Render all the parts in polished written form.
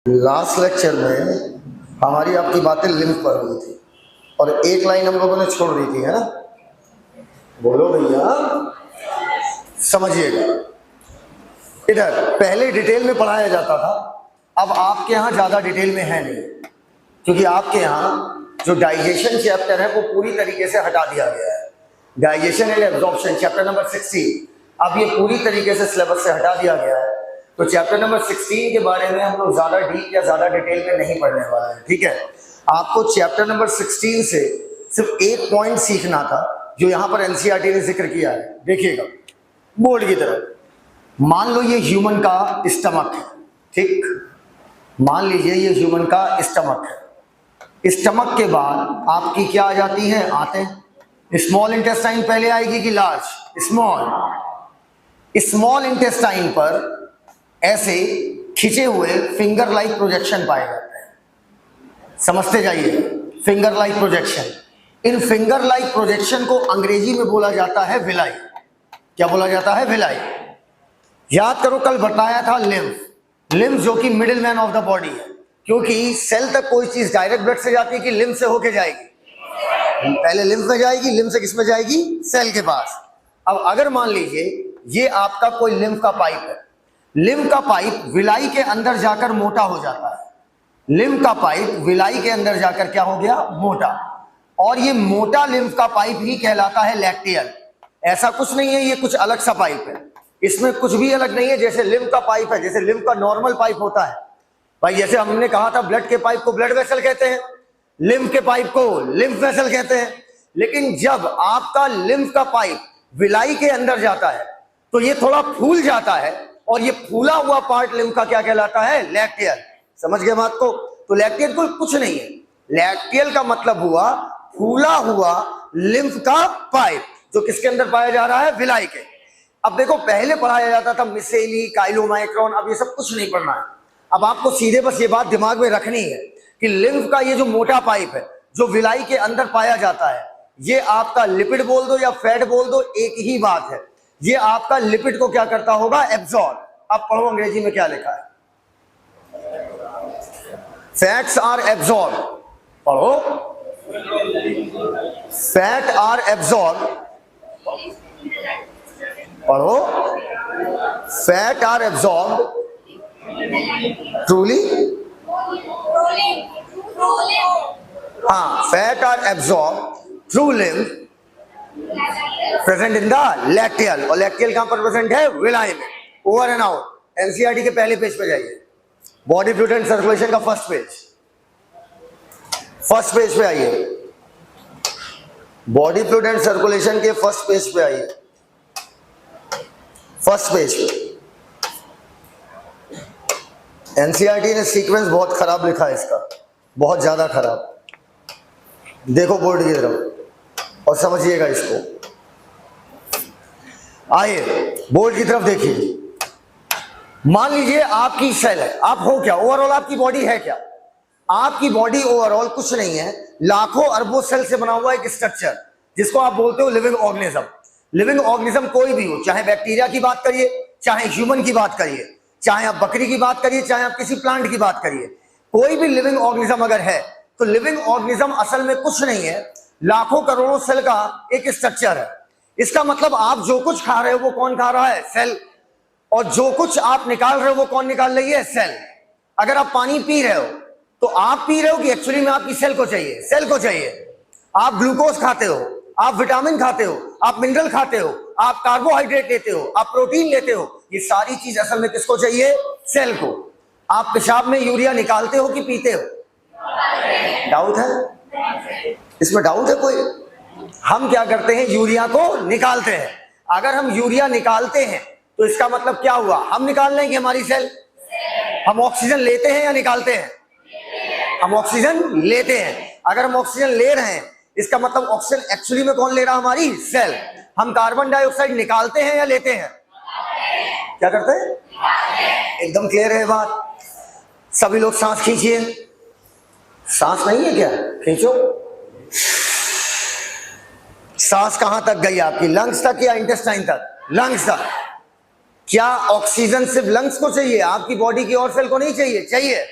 Last lecture में हमारी आपकी बातें लिम्फ पर हुई थी और एक लाइन हम लोगों ने छोड़ दी थी, है ना? बोलो भैया, समझिएगा। इधर पहले डिटेल में पढ़ाया जाता था, अब आपके यहाँ ज्यादा डिटेल में है नहीं, क्योंकि आपके यहाँ जो डाइजेशन चैप्टर है वो पूरी तरीके से हटा दिया गया है। Digestion and absorption chapter number 16 अब ये पूरी तरीके से सिलेबस से हटा दिया गया है। तो चैप्टर नंबर 16 के बारे में हम लोग ज्यादा डीप या ज्यादा डिटेल में नहीं पढ़ने वाले हैं, ठीक है? आपको चैप्टर नंबर 16 से सिर्फ एक पॉइंट सीखना था जो यहाँ पर एनसीईआरटी ने जिक्र किया है। देखिएगा बोर्ड की तरफ। मान लो ये ह्यूमन का स्टमक है, ठीक? मान लीजिए ये ह्यूमन का स्टमक है। स्टमक के बाद आपकी क्या आ जाती है? आते स्मॉल इंटेस्टाइन पहले आएगी कि लार्ज? स्मॉल। स्मॉल इंटेस्टाइन पर ऐसे खिंचे हुए फिंगर लाइक प्रोजेक्शन पाए जाते हैं। समझते जाइए, finger like projection. In finger like projection को अंग्रेजी में बोला जाता है विलाई। क्या बोला जाता है? विलाई। याद करो कल बताया था लिम्फ। लिम्फ जो कि middle man of the body है, क्योंकि सेल तक कोई चीज डायरेक्ट ब्लड से जाती है कि लिम्फ से होके जाएगी? पहले लिम्फ में जाएगी, लिम्फ से किस में जाएगी? सेल के पास। अब अगर मान लीजिए ये आपका कोई लिम्फ का पाइप है, लिम्फ का पाइप विलाई के अंदर जाकर मोटा हो जाता है। लिम्फ का पाइप विलाई के अंदर जाकर क्या हो गया? मोटा। और ये मोटा लिम्फ का पाइप ही कहलाता है लैक्टियल। ऐसा कुछ नहीं है ये कुछ अलग सा पाइप है, इसमें कुछ भी अलग नहीं है। जैसे लिम्फ का पाइप है, जैसे लिम्फ का नॉर्मल पाइप होता है भाई, जैसे हमने कहा था ब्लड के पाइप को ब्लड वेसल कहते हैं, लिम्फ के पाइप को लिम्फ वेसल कहते हैं। लेकिन जब आपका लिम्फ का पाइप विलाई के अंदर जाता है तो ये थोड़ा फूल जाता है, और ये फूला हुआ पार्ट लिम्फ का क्या कहलाता है? लैक्टियल। समझ गए बात को? तो लैक्टियल को कुछ नहीं है। लैक्टियल का मतलब हुआ फूला हुआ लिम्फ का पाइप, जो किसके अंदर पाया जा रहा है? विलाई के। अब देखो पहले पढ़ाया जाता था मिसेली, काइलोमाइक्रोन, अब ये सब कुछ नहीं पढ़ना है। अब आपको सीधे बस ये बात दिमाग में रखनी है कि लिम्फ का ये जो मोटा पाइप है जो विलाई के अंदर पाया जाता है, ये आपका लिपिड बोल दो या फैट बोल दो, एक ही बात है। ये आपका लिपिड को क्या करता होगा? एब्जॉर्ब। अब पढ़ो अंग्रेजी में क्या लिखा है। Fats are absorb. पढ़ो, फैट आर एब्जॉर्ब। पढ़ो, फैट आर एब्जॉर्ब ट्रूली। हाँ, fat are absorb through lymph present in the lacteal. और लैक्टियल कहां पर प्रेजेंट है? विलाई में। Over and out. एनसीईआरटी के पहले पेज पे जाइए, बॉडी फ्लूइड एंड सर्कुलेशन का फर्स्ट पेज। फर्स्ट पेज पे आइए, बॉडी फ्लूइड एंड सर्कुलेशन के फर्स्ट पेज पे आइए। फर्स्ट पेज पे एनसीईआरटी ने सीक्वेंस बहुत खराब लिखा है इसका, बहुत ज्यादा खराब। देखो बोर्ड की तरफ और समझिएगा इसको। आइए बोर्ड की तरफ देखिए। मान लीजिए आपकी सेल है, आप हो क्या? ओवरऑल आपकी बॉडी है क्या? आपकी बॉडी ओवरऑल कुछ नहीं है, लाखों अरबों सेल से बना हुआ एक स्ट्रक्चर, जिसको आप बोलते हो लिविंग ऑर्गेनिज्म। लिविंग ऑर्गेनिज्म कोई भी हो, चाहे बैक्टीरिया की बात करिए, चाहे ह्यूमन की बात करिए, चाहे आप बकरी की बात करिए, चाहे आप किसी प्लांट की बात करिए, कोई भी लिविंग ऑर्गेनिज्म अगर है तो लिविंग ऑर्गेनिज्म असल में कुछ नहीं है, लाखों करोड़ों सेल का एक स्ट्रक्चर है। इसका मतलब आप जो कुछ खा रहे हो वो कौन खा रहा है? सेल। और जो कुछ आप निकाल रहे हो वो कौन निकाल रही है? सेल। अगर आप पानी पी रहे हो तो आप पी रहे हो कि एक्चुअली में आपकी सेल को चाहिए? सेल को चाहिए। आप ग्लूकोज खाते हो, आप विटामिन खाते हो, आप मिनरल खाते हो, आप कार्बोहाइड्रेट लेते हो, आप प्रोटीन लेते हो, ये सारी चीज असल में किसको चाहिए? सेल को। आप पेशाब में यूरिया निकालते हो कि पीते हो? डाउट है इसमें? डाउट है कोई? हम क्या करते हैं? यूरिया को निकालते हैं। अगर हम यूरिया निकालते हैं तो इसका मतलब क्या हुआ? हम निकाल रहे हैं कि हमारी सेल? हम ऑक्सीजन लेते हैं या निकालते हैं? हम ऑक्सीजन लेते हैं। अगर हम ऑक्सीजन ले रहे हैं इसका मतलब ऑक्सीजन एक्चुअली में कौन ले रहा? हमारी सेल। हम कार्बन डाइऑक्साइड निकालते हैं या लेते हैं? क्या करते हैं? एकदम क्लियर है बात। सभी लोग सांस खींचिए। सांस नहीं है क्या? खींचो। सांस कहां तक गई आपकी? लंग्स तक या इंटेस्टाइन तक? लंग्स तक। क्या ऑक्सीजन सिर्फ लंग्स को चाहिए? आपकी बॉडी की और सेल को नहीं चाहिए? चाहिए।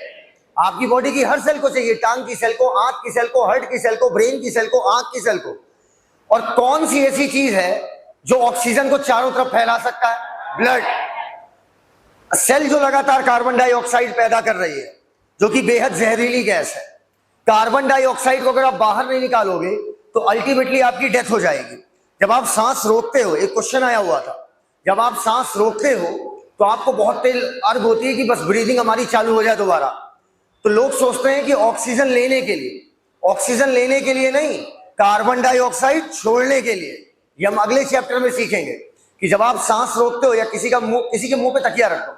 आपकी बॉडी की हर सेल को चाहिए, टांग की सेल को, आंख की सेल को, हार्ट की सेल को, ब्रेन की सेल को, आंख की सेल को। और कौन सी ऐसी चीज है जो ऑक्सीजन को चारों तरफ फैला सकता है? ब्लड। सेल जो लगातार कार्बन डाइऑक्साइड पैदा कर रही है, जो कि बेहद जहरीली गैस है, कार्बन डाइऑक्साइड को अगर आप बाहर नहीं निकालोगे तो अल्टीमेटली आपकी डेथ हो जाएगी। जब आप सांस रोकते हो, एक क्वेश्चन आया हुआ था, जब आप सांस रोकते हो तो आपको बहुत तेज अर्घ होती है कि बस ब्रीदिंग हमारी चालू हो जाए दोबारा। तो लोग सोचते हैं कि ऑक्सीजन लेने के लिए नहीं, कार्बन डाइऑक्साइड छोड़ने के लिए। ये हम अगले चैप्टर में सीखेंगे कि जब आप सांस रोकते हो या किसी के मुंह पे तकिया रखो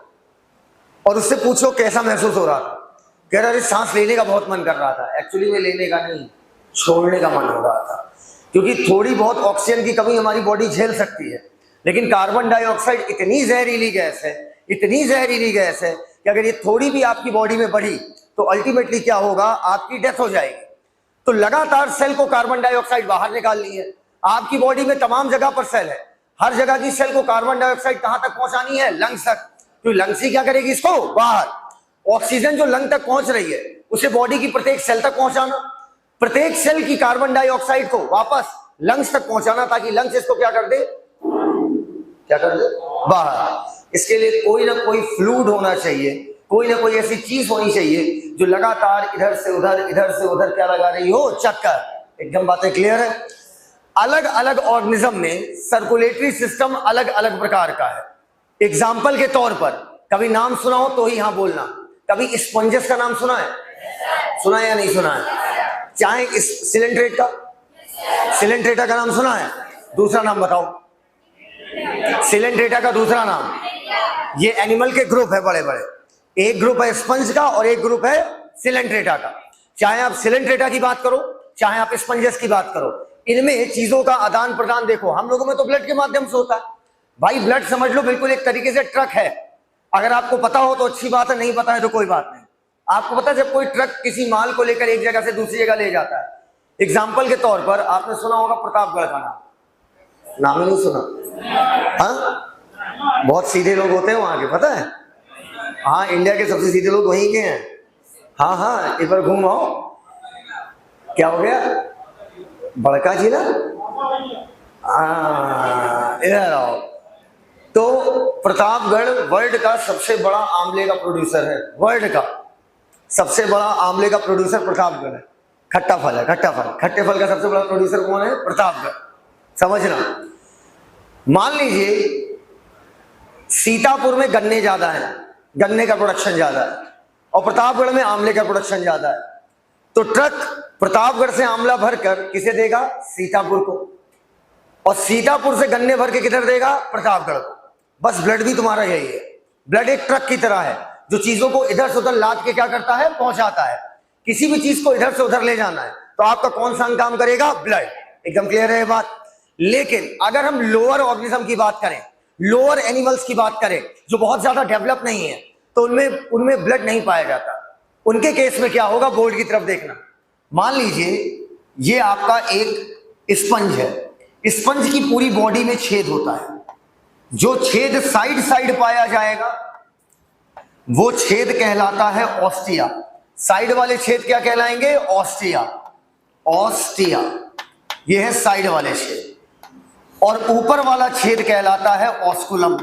और उससे पूछो कैसा महसूस हो रहा था, कह रहा है सांस लेने का बहुत मन कर रहा था। एक्चुअली में लेने का नहीं, छोड़ने का मन हो रहा था, क्योंकि थोड़ी बहुत ऑक्सीजन की कमी हमारी बॉडी झेल सकती है, लेकिन कार्बन डाइऑक्साइड इतनी जहरीली गैस है कि अगर ये थोड़ी भी आपकी बॉडी में बढ़ी तो अल्टीमेटली क्या होगा, आपकी डेथ हो जाएगी। तो लगातार सेल को कार्बन डाइऑक्साइड बाहर निकालनी है। आपकी बॉडी में तमाम जगह पर सेल है, हर जगह की सेल को कार्बन डाइऑक्साइड कहां तक पहुंचानी है? लंग्स तक। तो लंग्स ही क्या करेगी? इसको बाहर। ऑक्सीजन जो लंग तक पहुंच रही है उसे बॉडी की प्रत्येक सेल तक पहुंचाना, प्रत्येक सेल की कार्बन डाइऑक्साइड को वापस लंग्स तक पहुंचाना, ताकि लंग्स इसको क्या कर दे? बाहर। इसके लिए कोई ना कोई फ्लूइड होना चाहिए, कोई ना कोई ऐसी चीज होनी चाहिए जो लगातार इधर से उधर क्या लगा रही हो? चक्कर। एकदम बातें क्लियर है? अलग अलग ऑर्गेनिज्म में सर्कुलेटरी सिस्टम अलग अलग प्रकार का है। एग्जाम्पल के तौर पर, कभी नाम सुना हो तो ही हाँ बोलना। कभी स्पंजेस का नाम सुना है? सुना है या नहीं सुना है? चाहे इस सिलेंट्रेटा का नाम सुना है? दूसरा नाम बताओ सिलेंट्रेटा का दूसरा नाम। ये एनिमल के ग्रुप है बड़े बड़े, एक ग्रुप है स्पंज का और एक ग्रुप है सिलेंट्रेटा का। चाहे आप सिलेंट्रेटा की बात करो, चाहे आप स्पंजेस की बात करो, इनमें चीजों का आदान प्रदान देखो। हम लोगों में तो ब्लड के माध्यम से होता है भाई। ब्लड समझ लो बिल्कुल एक तरीके से ट्रक है। अगर आपको पता हो तो अच्छी बात है, नहीं पता है तो कोई बात नहीं। आपको पता है जब कोई ट्रक किसी माल को लेकर एक जगह से दूसरी जगह ले जाता है, एग्जाम्पल के तौर पर आपने सुना होगा प्रतापगढ़ का नाम ही नहीं सुना? हाँ, बहुत सीधे लोग होते हैं वहां के, पता है? हाँ, इंडिया के सबसे सीधे लोग वहीं के हैं। हाँ, एक बार घूम आओ। क्या हो गया? बड़का जी ना, इधर आओ। तो प्रतापगढ़ वर्ल्ड का सबसे बड़ा आंवले का प्रोड्यूसर है। वर्ल्ड का सबसे बड़ा आंवले का प्रोड्यूसर प्रतापगढ़ है। खट्टा फल है, खट्टे फल का सबसे बड़ा प्रोड्यूसर कौन है? प्रतापगढ़। समझना, मान लीजिए सीतापुर में गन्ने ज्यादा है, गन्ने का प्रोडक्शन ज्यादा है, और प्रतापगढ़ में आंवले का प्रोडक्शन ज्यादा है। तो ट्रक प्रतापगढ़ से आंवला भरकर किसे देगा? सीतापुर को। और सीतापुर से गन्ने भर के किधर देगा? प्रतापगढ़ को। बस ब्लड भी तुम्हारा यही है। ब्लड एक ट्रक की तरह है जो चीजों को इधर से उधर लाद के क्या करता है? पहुंचाता है। किसी भी चीज को इधर से उधर ले जाना है तो आपका कौन सा अंग काम करेगा? ब्लड। एकदम क्लियर है ये बात? लेकिन अगर हम लोअर ऑर्गेनिज्म की बात करें, लोअर एनिमल्स की बात करें जो बहुत ज्यादा डेवलप नहीं है, तो उनमें ब्लड नहीं पाया जाता। उनके केस में क्या होगा? बोर्ड की तरफ देखना। मान लीजिए ये आपका एक स्पंज है। स्पंज की पूरी बॉडी में छेद होता है। जो छेद साइड पाया जाएगा वो छेद कहलाता है ऑस्टिया। साइड वाले छेद क्या कहलाएंगे? ऑस्टिया। ये है साइड वाले छेद। और ऊपर वाला छेद कहलाता है ऑस्कुलम।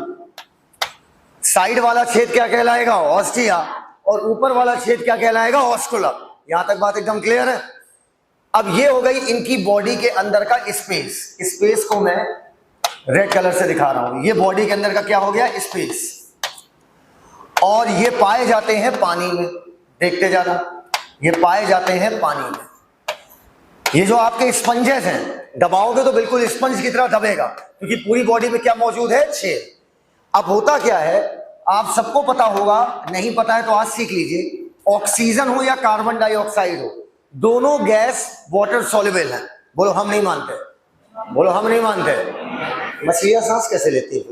साइड वाला छेद क्या कहलाएगा? ऑस्टिया। और ऊपर वाला छेद क्या कहलाएगा? ऑस्कुलम। यहां तक बात एकदम क्लियर है? अब ये हो गई इनकी बॉडी के अंदर का स्पेस को मैं रेड कलर से दिखा रहा हूं। ये बॉडी के अंदर का क्या हो गया? स्पेस। और ये पाए जाते हैं पानी में। देखते जाना, ये पाए जाते हैं पानी में। ये जो आपके स्पंजेस हैं, दबाओगे तो बिल्कुल स्पंज की तरह दबेगा, क्योंकि पूरी बॉडी में क्या मौजूद है? छेद। अब होता क्या है, आप सबको पता होगा, नहीं पता है तो आज सीख लीजिए। ऑक्सीजन हो या कार्बन डाइऑक्साइड हो, दोनों गैस वाटर सॉल्युबल है। बोलो हम नहीं मानते, बोलो हम नहीं मानते। मछलियां सांस कैसे लेती है?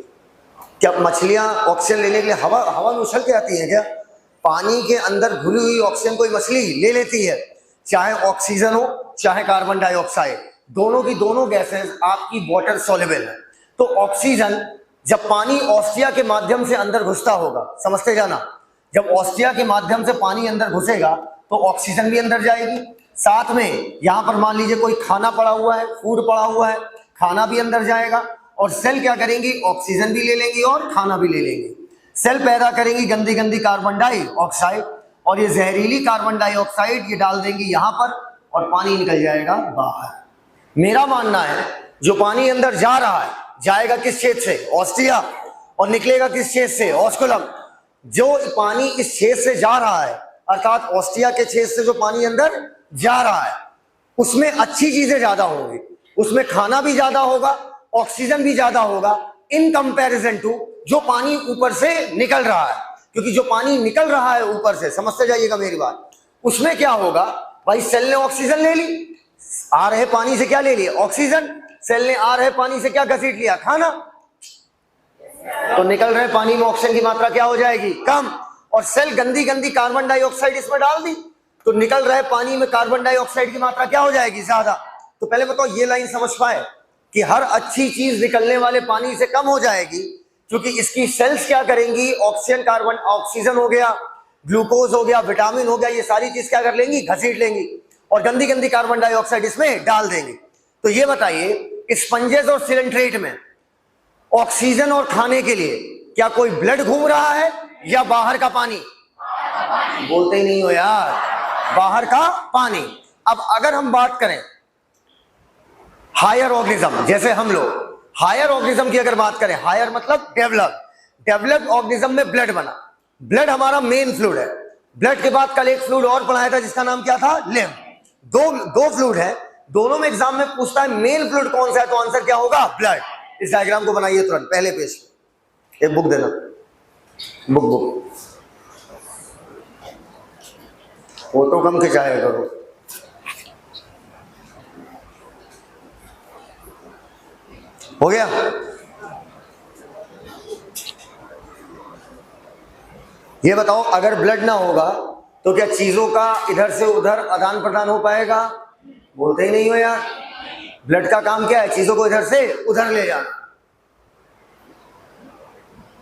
क्या मछलियां ऑक्सीजन लेने के लिए हवा में उछल के आती है क्या? पानी के अंदर घुली हुई ऑक्सीजन कोई मछली ले लेती है, चाहे ऑक्सीजन हो चाहे कार्बन डाइऑक्साइड। दोनों की दोनों गैसेस आपकी वाटर सॉल्युबल है। तो ऑक्सीजन जब पानी ऑस्टिया के माध्यम से अंदर घुसता होगा, समझते जाना, जब ऑस्टिया के माध्यम से पानी अंदर घुसेगा तो ऑक्सीजन भी अंदर जाएगी, साथ में यहां पर मान लीजिए कोई खाना पड़ा हुआ है, फूड पड़ा हुआ है, खाना भी अंदर जाएगा और सेल क्या करेंगी, ऑक्सीजन भी ले लेंगी और खाना भी ले लेंगी। सेल पैदा करेंगी गंदी गंदी कार्बन डाइऑक्साइड और ये जहरीली कार्बन डाइऑक्साइड ये डाल देंगी यहां पर और पानी निकल जाएगा बाहर। मेरा मानना है जो पानी अंदर जा रहा है जाएगा किस छेद से, ऑस्टिया, और निकलेगा किस छेद से, ऑस्कुलम। जो पानी इस छेद से जा रहा है अर्थात ऑस्टिया के छेद से जो पानी अंदर जा रहा है उसमें अच्छी चीजें ज्यादा होंगी, उसमें खाना भी ज्यादा होगा, ऑक्सीजन भी ज्यादा होगा इन कंपैरिजन टू जो पानी ऊपर से निकल रहा है। क्योंकि जो पानी निकल रहा है ऊपर से, समझते जाइएगा मेरी बात, उसमें क्या होगा भाई, सेल ने ऑक्सीजन ले ली, आ रहे पानी से क्या ले लिया, ऑक्सीजन। सेल ने आ रहे पानी से क्या घसीट लिया, खाना। तो निकल रहे पानी में ऑक्सीजन की मात्रा क्या हो जाएगी, कम। और सेल गंदी गंदी कार्बन डाइऑक्साइड इसमें डाल दी तो निकल रहे पानी में कार्बन डाइऑक्साइड की मात्रा क्या हो जाएगी, ज्यादा। तो पहले बताओ ये लाइन समझ पाए कि हर अच्छी चीज निकलने वाले पानी से कम हो जाएगी क्योंकि इसकी सेल्स क्या करेंगी, ऑक्सीजन, कार्बन, ऑक्सीजन हो गया, ग्लूकोज हो गया, विटामिन हो गया, ये सारी चीज क्या कर लेंगी, घसीट लेंगी और गंदी गंदी कार्बन डाइऑक्साइड इसमें डाल देंगे। तो ये बताइए स्पंजेस और सिलेंट्रेट में ऑक्सीजन और खाने के लिए क्या कोई ब्लड घूम रहा है या बाहर का पानी, बोलते ही नहीं हो यार, बाहर का पानी। अब अगर हम बात करें हायर ऑर्गेनिज्म, जैसे हम लोग हायर ऑर्गेनिज्म की अगर बात करें, हायर मतलब डेवलप्ड ऑर्गेनिज्म में ब्लड बना, ब्लड हमारा मेन फ्लूइड है। ब्लड के बाद कल एक फ्लूइड और पढ़ाया था जिसका नाम क्या था, लिम्फ। दो फ्लूइड है, दोनों में एग्जाम में पूछता है मेन फ्लूइड कौन सा है, तो आंसर क्या होगा, ब्लड। इस डायग्राम को बनाइए तुरंत, पहले पेज पे। एक बुक देना, बुक फोटो कम खिंचाया करो। हो गया, ये बताओ अगर ब्लड ना होगा तो क्या चीजों का इधर से उधर आदान प्रदान हो पाएगा, बोलते ही नहीं हो यार। ब्लड का काम क्या है, चीजों को इधर से उधर ले जाना।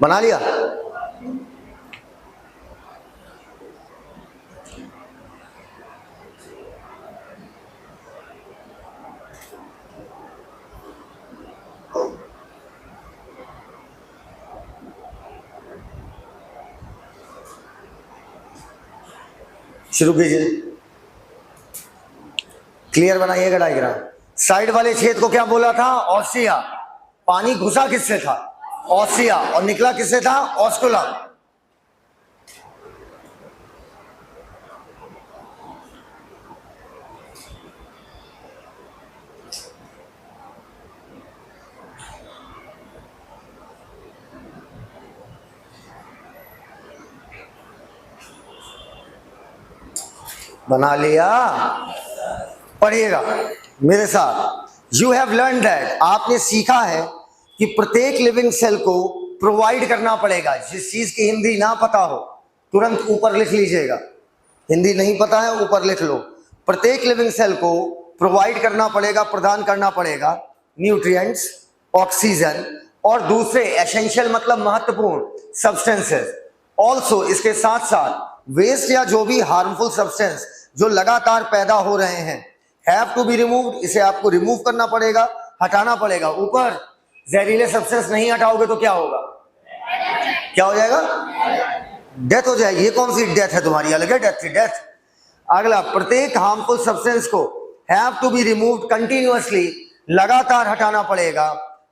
बना लिया, शुरू कीजिए, क्लियर बनाइएगा डायग्राम। साइड वाले छेद को क्या बोला था, ऑस्टिया। पानी घुसा किससे था, ऑस्टिया, और निकला किससे था, ऑस्कुलम। बना लिया, पढ़िएगा मेरे साथ। यू हैव लर्न दैट, आपने सीखा है कि प्रत्येक लिविंग सेल को प्रोवाइड करना पड़ेगा। जिस चीज की हिंदी ना पता हो तुरंत ऊपर लिख लीजिएगा, हिंदी नहीं पता है ऊपर लिख लो। प्रत्येक लिविंग सेल को प्रोवाइड करना पड़ेगा, प्रदान करना पड़ेगा न्यूट्रिएंट्स, ऑक्सीजन और दूसरे एसेंशियल मतलब महत्वपूर्ण सब्सटेंसेस। ऑल्सो इसके साथ साथ वेस्ट या जो भी हार्मफुल सब्सटेंस जो लगातार पैदा हो रहे हैं हैव टू बी रिमूव्ड, इसे आपको रिमूव करना पड़ेगा, हटाना पड़ेगा। ऊपर जहरीले सब्सटेंस नहीं हटाओगे तो क्या होगा, क्या हो जाएगा, डेथ हो जाएगी। ये कौन सी डेथ है तुम्हारी, अलग है डेथ, डेथ। अगला, प्रत्येक हार्मफुल सब्सटेंस को have to be removed continuously, लगातार हटाना पड़ेगा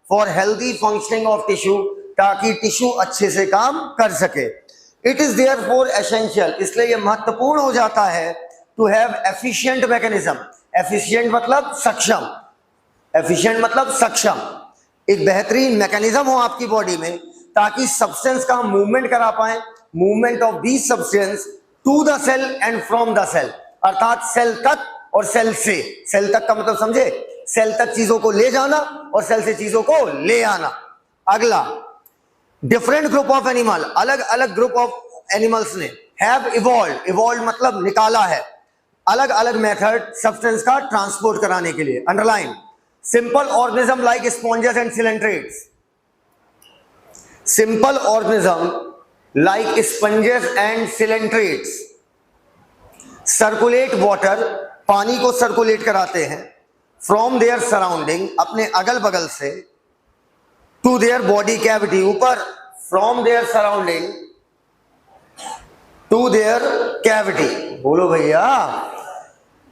for healthy functioning of tissue, ताकि टिश्यू अच्छे से काम कर सके। इट इज देयरफॉर एसेंशियल, इसलिए यह महत्वपूर्ण हो जाता है to have efficient mechanism. Efficient मतलब सक्षम, एफिशिएंट मतलब सक्षम, एक बेहतरीन मैकेनिज्म हो आपकी बॉडी में ताकि सब्सटेंस का मूवमेंट करा पाए, movement of these substance to the cell and from the cell, अर्थात सेल तक और सेल से। सेल तक का मतलब समझे, सेल तक चीजों को ले जाना और सेल से चीजों को ले आना। अगला, डिफरेंट ग्रुप ऑफ एनिमल, अलग अलग ग्रुप ऑफ एनिमल्स ने हैव इवॉल्व, इवॉल्व मतलब निकाला है, अलग अलग मेथड सब्सटेंस का ट्रांसपोर्ट कराने के लिए। Underline, simple organism like sponges and coelenterates, simple organism like sponges and cylindrites circulate water, पानी को सर्कुलेट कराते हैं from their surrounding, अपने अगल बगल से, to their body cavity, ऊपर from their surrounding to their cavity। बोलो भैया,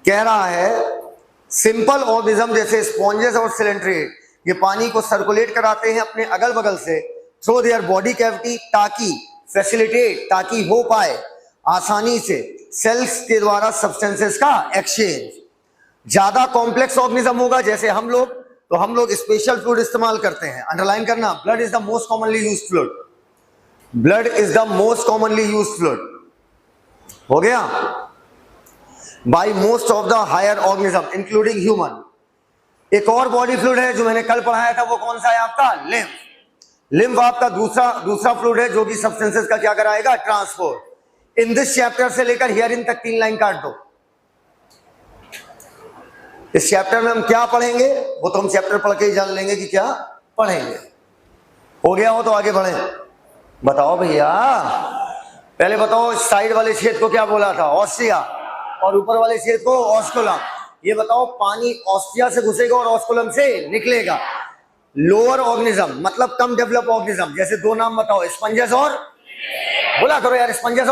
कह रहा है सिंपल ऑर्गेनिज्म जैसे स्पॉन्जेस और सिलेंट्रेट ये पानी को सर्कुलेट कराते हैं अपने अगल बगल से थ्रू देयर बॉडी कैविटी, ताकि फैसिलिटेट, ताकि हो पाए आसानी से सेल्स के द्वारा सब्सटेंसेस का एक्सचेंज। ज्यादा कॉम्प्लेक्स ऑर्गेनिज्म होगा जैसे हम लोग, तो हम लोग स्पेशल फ्लूइड इस्तेमाल करते हैं। अंडरलाइन करना, blood is the most commonly used fluid, blood is the most commonly used fluid. हो गया? By most of the higher organism including human. एक और बॉडी फ्लूइड है जो मैंने कल पढ़ाया था, वो कौन सा है आपका? लिम्फ। लिम्फ आपका दूसरा फ्लूइड है जो कि सब्सटेंसेस का क्या कराएगा? ट्रांसपोर्ट। इन दिस चैप्टर से लेकर हियरिंग तक 3 लाइन काट दो। इस चैप्टर में हम क्या पढ़ेंगे वो तो हम चैप्टर पढ़ के ही जान लेंगे कि क्या पढ़ेंगे। हो गया हो तो आगे बढ़े। बताओ भैया, पहले बताओ साइड वाले छेद को क्या बोला था? ऑस्टिया, और ऊपर वाले छेद को ऑस्कुलम। ये बताओ, पानी ऑस्टिया से घुसेगा और ऑस्कुलम से निकलेगा। लोअर ऑर्गेनिज्म मतलब कम डेवलप ऑर्गेनिज्म, जैसे 2 नाम बताओ, स्पंजेस और, बोला करो यार, स्पंजेस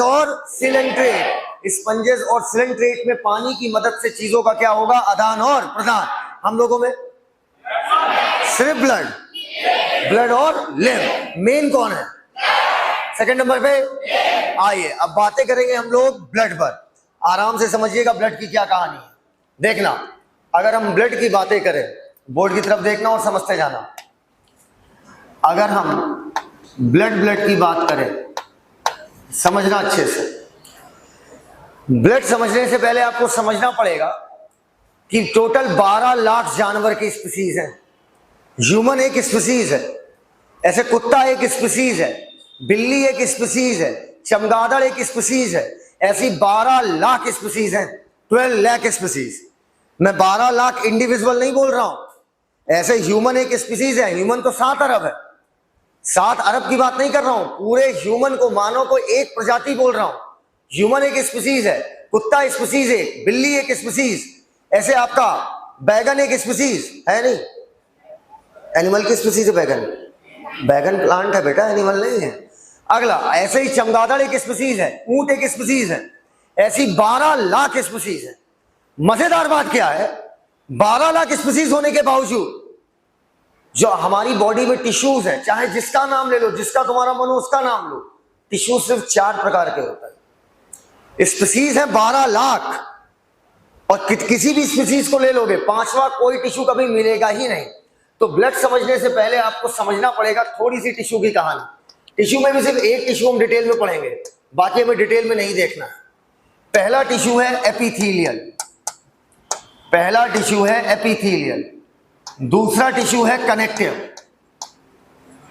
और सिलेंट्रेट। स्पंजेस और सिलेंट्रेट में पानी की मदद से चीजों का क्या होगा? आदान और प्रदान। हम लोगों में सिर्फ ब्लड और लिम्फ। मेन कौन है? सेकंड नंबर पे। आइए अब बातें करेंगे हम लोग ब्लड पर। आराम से समझिएगा ब्लड की क्या कहानी है। देखना, अगर हम ब्लड की बातें करें, बोर्ड की तरफ देखना और समझते जाना। अगर हम ब्लड की बात करें, समझना अच्छे से। ब्लड समझने से पहले आपको समझना पड़ेगा कि टोटल 12 लाख जानवर की स्पीसीज है। ह्यूमन एक स्पीसीज है, ऐसे कुत्ता एक स्पीसीज है, बिल्ली एक स्पीसीज है, चमगादड़ एक स्पीसीज है, ऐसी 12 लाख स्पीसीज हैं, 12 लाख स्पीसीज। मैं 12 लाख इंडिविजुअल नहीं बोल रहा हूं। ऐसे ह्यूमन एक स्पीसीज है। ह्यूमन तो 7 अरब है, 7 अरब की बात नहीं कर रहा हूं, पूरे ह्यूमन को, मानव को एक प्रजाति बोल रहा हूं। ह्यूमन एक स्पीसीज है, कुत्ता स्पीसीज है, बिल्ली एक स्पीसीज, ऐसे आपका बैगन एक स्पीसीज है। नहीं, एनिमल की स्पीसीज है बैगन, बैगन प्लांट है बेटा, एनिमल नहीं है। अगला, ऐसे ही चमगादड़ एक स्पीसीज है, ऊंट एक स्पीसीज है, ऐसी 12 लाख स्पीसीज है। मजेदार बात क्या है, 12 लाख स्पीसीज होने के बावजूद जो हमारी बॉडी में टिश्यूज है, चाहे जिसका नाम ले लो, जिसका तुम्हारा मन हो उसका नाम लो, टिश्यू सिर्फ 4 प्रकार के होते हैं। स्पीसीज है 12 लाख, और किसी भी स्पीसीज को ले लोगे, 5वां कोई टिश्यू कभी मिलेगा ही नहीं। तो ब्लड समझने से पहले आपको समझना पड़ेगा थोड़ी सी टिश्यू की कहानी। टिश्यू में भी सिर्फ एक टिश्यू हम डिटेल में पढ़ेंगे, बाकी हमें डिटेल में नहीं देखना। पहला टिश्यू है एपिथेलियल, पहला टिश्यू है एपिथेलियल, दूसरा टिश्यू है कनेक्टिव,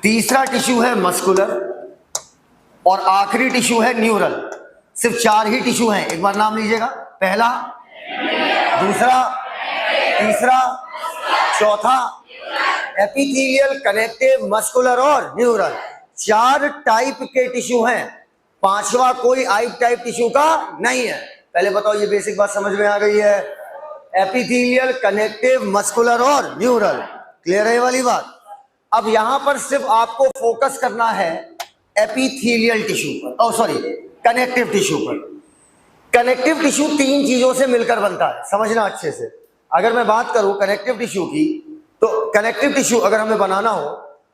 तीसरा टिश्यू है मस्कुलर, और आखिरी टिश्यू है न्यूरल। सिर्फ 4 ही टिश्यू हैं, एक बार नाम लीजिएगा। पहला, दूसरा, तीसरा, चौथा। एपिथेलियल, कनेक्टिव, मस्कुलर और न्यूरल, 4 टाइप के टिश्यू हैं। 5वां कोई आई टाइप टिश्यू का नहीं है। पहले बताओ, ये बेसिक बात समझ में आ गई है? एपिथेलियल, कनेक्टिव, मस्कुलर और न्यूरल। क्लियर है ये वाली बात? अब यहां पर सिर्फ आपको फोकस करना है एपिथेलियल टिश्यू पर, सॉरी, कनेक्टिव टिश्यू पर। कनेक्टिव टिश्यू 3 चीजों से मिलकर बनता है, समझना अच्छे से। अगर मैं बात करूं कनेक्टिव टिश्यू की, तो कनेक्टिव टिश्यू अगर हमें बनाना हो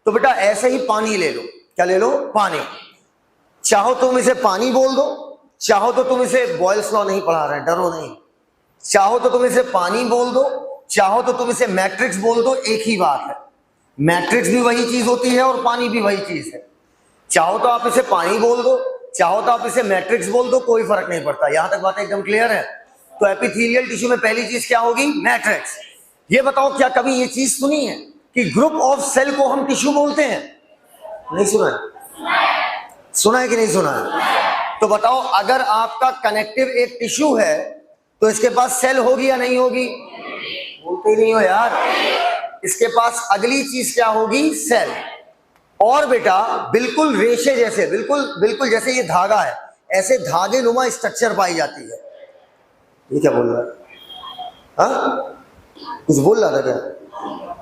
तो बेटा ऐसे ही पानी ले लो। क्या ले लो? पानी। चाहो तुम इसे पानी बोल दो, चाहो तो तुम इसे, बॉयल्स लॉ नहीं पढ़ा रहे हैं, डरो नहीं, चाहो तो तुम इसे पानी बोल दो, चाहो तो तुम इसे मैट्रिक्स बोल दो, एक ही बात है। मैट्रिक्स भी वही चीज होती है और पानी भी वही चीज है। चाहो तो आप इसे पानी बोल दो, चाहो तो आप इसे मैट्रिक्स बोल दो, कोई फर्क नहीं पड़ता। यहां तक बात एकदम क्लियर है? तो एपिथेलियल टिश्यू में पहली चीज क्या होगी? मैट्रिक्स। ये बताओ, क्या कभी ये चीज सुनी है कि ग्रुप ऑफ सेल को हम टिश्यू बोलते हैं? नहीं सुना है? सुना है कि नहीं सुना है? तो बताओ, अगर आपका कनेक्टिव एक टिश्यू है तो इसके पास सेल होगी या नहीं होगी? बोलते नहीं हो यार। इसके पास अगली चीज क्या होगी? सेल। और बेटा बिल्कुल रेशे जैसे, बिल्कुल जैसे ये धागा है, ऐसे धागे नुमा स्ट्रक्चर पाई जाती है। ये क्या बोल रहा है? हाँ, कुछ बोल रहा था क्या?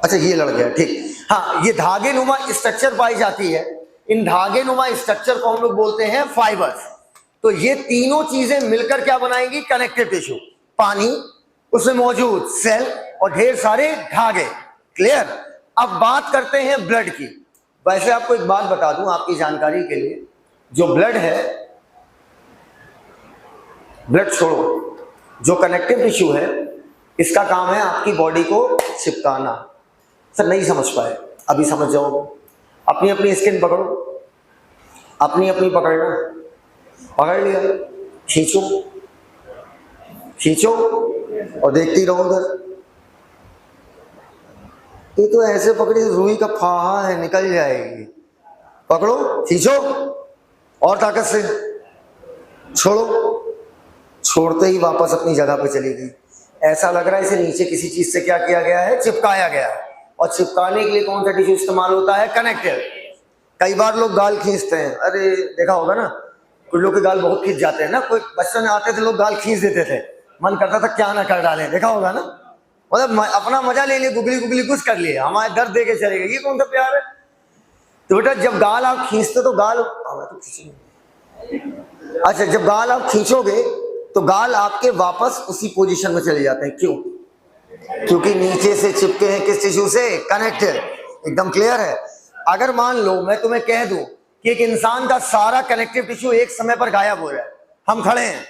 अच्छा ये लड़ गया, ठीक। हाँ, ये धागे नुमा स्ट्रक्चर पाई जाती है। इन धागे नुमा स्ट्रक्चर को हम लोग बोलते हैं फाइबर्स। तो ये तीनों चीजें मिलकर क्या बनाएंगी? Connective tissue. पानी, उसमें मौजूद सेल और ढेर सारे धागे। क्लियर? अब बात करते हैं ब्लड की। वैसे आपको एक बात बता दूं आपकी जानकारी के लिए, जो ब्लड है, ब्लड छोड़ो, जो कनेक्टिव टिश्यू है, इसका काम है आपकी बॉडी को चिपकाना। सर नहीं समझ पाए, अभी समझ जाओगे। अपनी अपनी स्किन पकड़ो, अपनी अपनी पकड़ना, पकड़ लिया, खींचो खींचो और देखती रहो उधर। ये तो ऐसे पकड़ी रुई का फाहा है, निकल जाएगी। पकड़ो, खींचो और ताकत से, छोड़ो, छोड़ते ही वापस अपनी जगह पे चली गई। ऐसा लग रहा है इसे नीचे किसी चीज से क्या किया गया है? चिपकाया गया है। और चिपकाने के लिए कौन सा टिश्यू इस्तेमाल होता है? कनेक्टिव। कई बार लोग गाल खींचते हैं, अरे देखा होगा ना, कुछ लोग के गाल बहुत खींच जाते हैं ना। कोई बचपन में आते थे लोग गाल खींच देते थे, मन करता था क्या ना कर डालें, देखा होगा ना। मतलब अपना मजा ले लिए, गुगली गुगली कुछ कर लिए, हमारे दर्द दे के चले गए, ये कौन सा प्यार है? तो बेटा जब गाल आप खींचते तो गाल, अच्छा जब गाल आप खींचोगे तो गाल आपके वापस उसी पोजीशन में चले जाते हैं। क्यों? क्योंकि नीचे से चिपके हैं किस टिश्यू से? कनेक्टिव। एकदम क्लियर है? अगर मान लो मैं तुम्हें कह दूं कि एक इंसान का सारा कनेक्टिव टिश्यू एक समय पर गायब हो जाए, हम खड़े हैं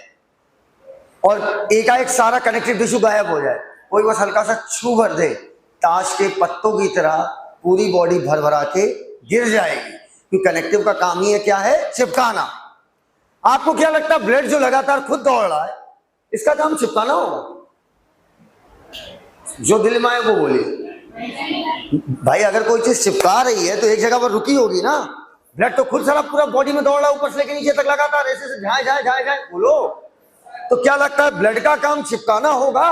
और एकाएक सारा कनेक्टिव टिश्यू गायब हो जाए, कोई बस हल्का सा छू भर दे, ताश के पत्तों की तरह पूरी बॉडी भर भरा के गिर जाएगी। क्योंकि कनेक्टिव का काम ही है क्या है? चिपकाना। आपको क्या लगता है ब्लड जो लगातार खुद दौड़ रहा है, इसका काम चिपकाना होगा? जो दिल में आए वो बोलिए भाई। अगर कोई चीज चिपका रही है तो एक जगह पर रुकी होगी ना। ब्लड तो खुद सारा पूरा बॉडी में दौड़ रहा है, ऊपर से लेकर नीचे तक लगातार ऐसे झाए झाए झाए झाए, बोलो। तो क्या लगता है ब्लड का काम चिपकाना होगा?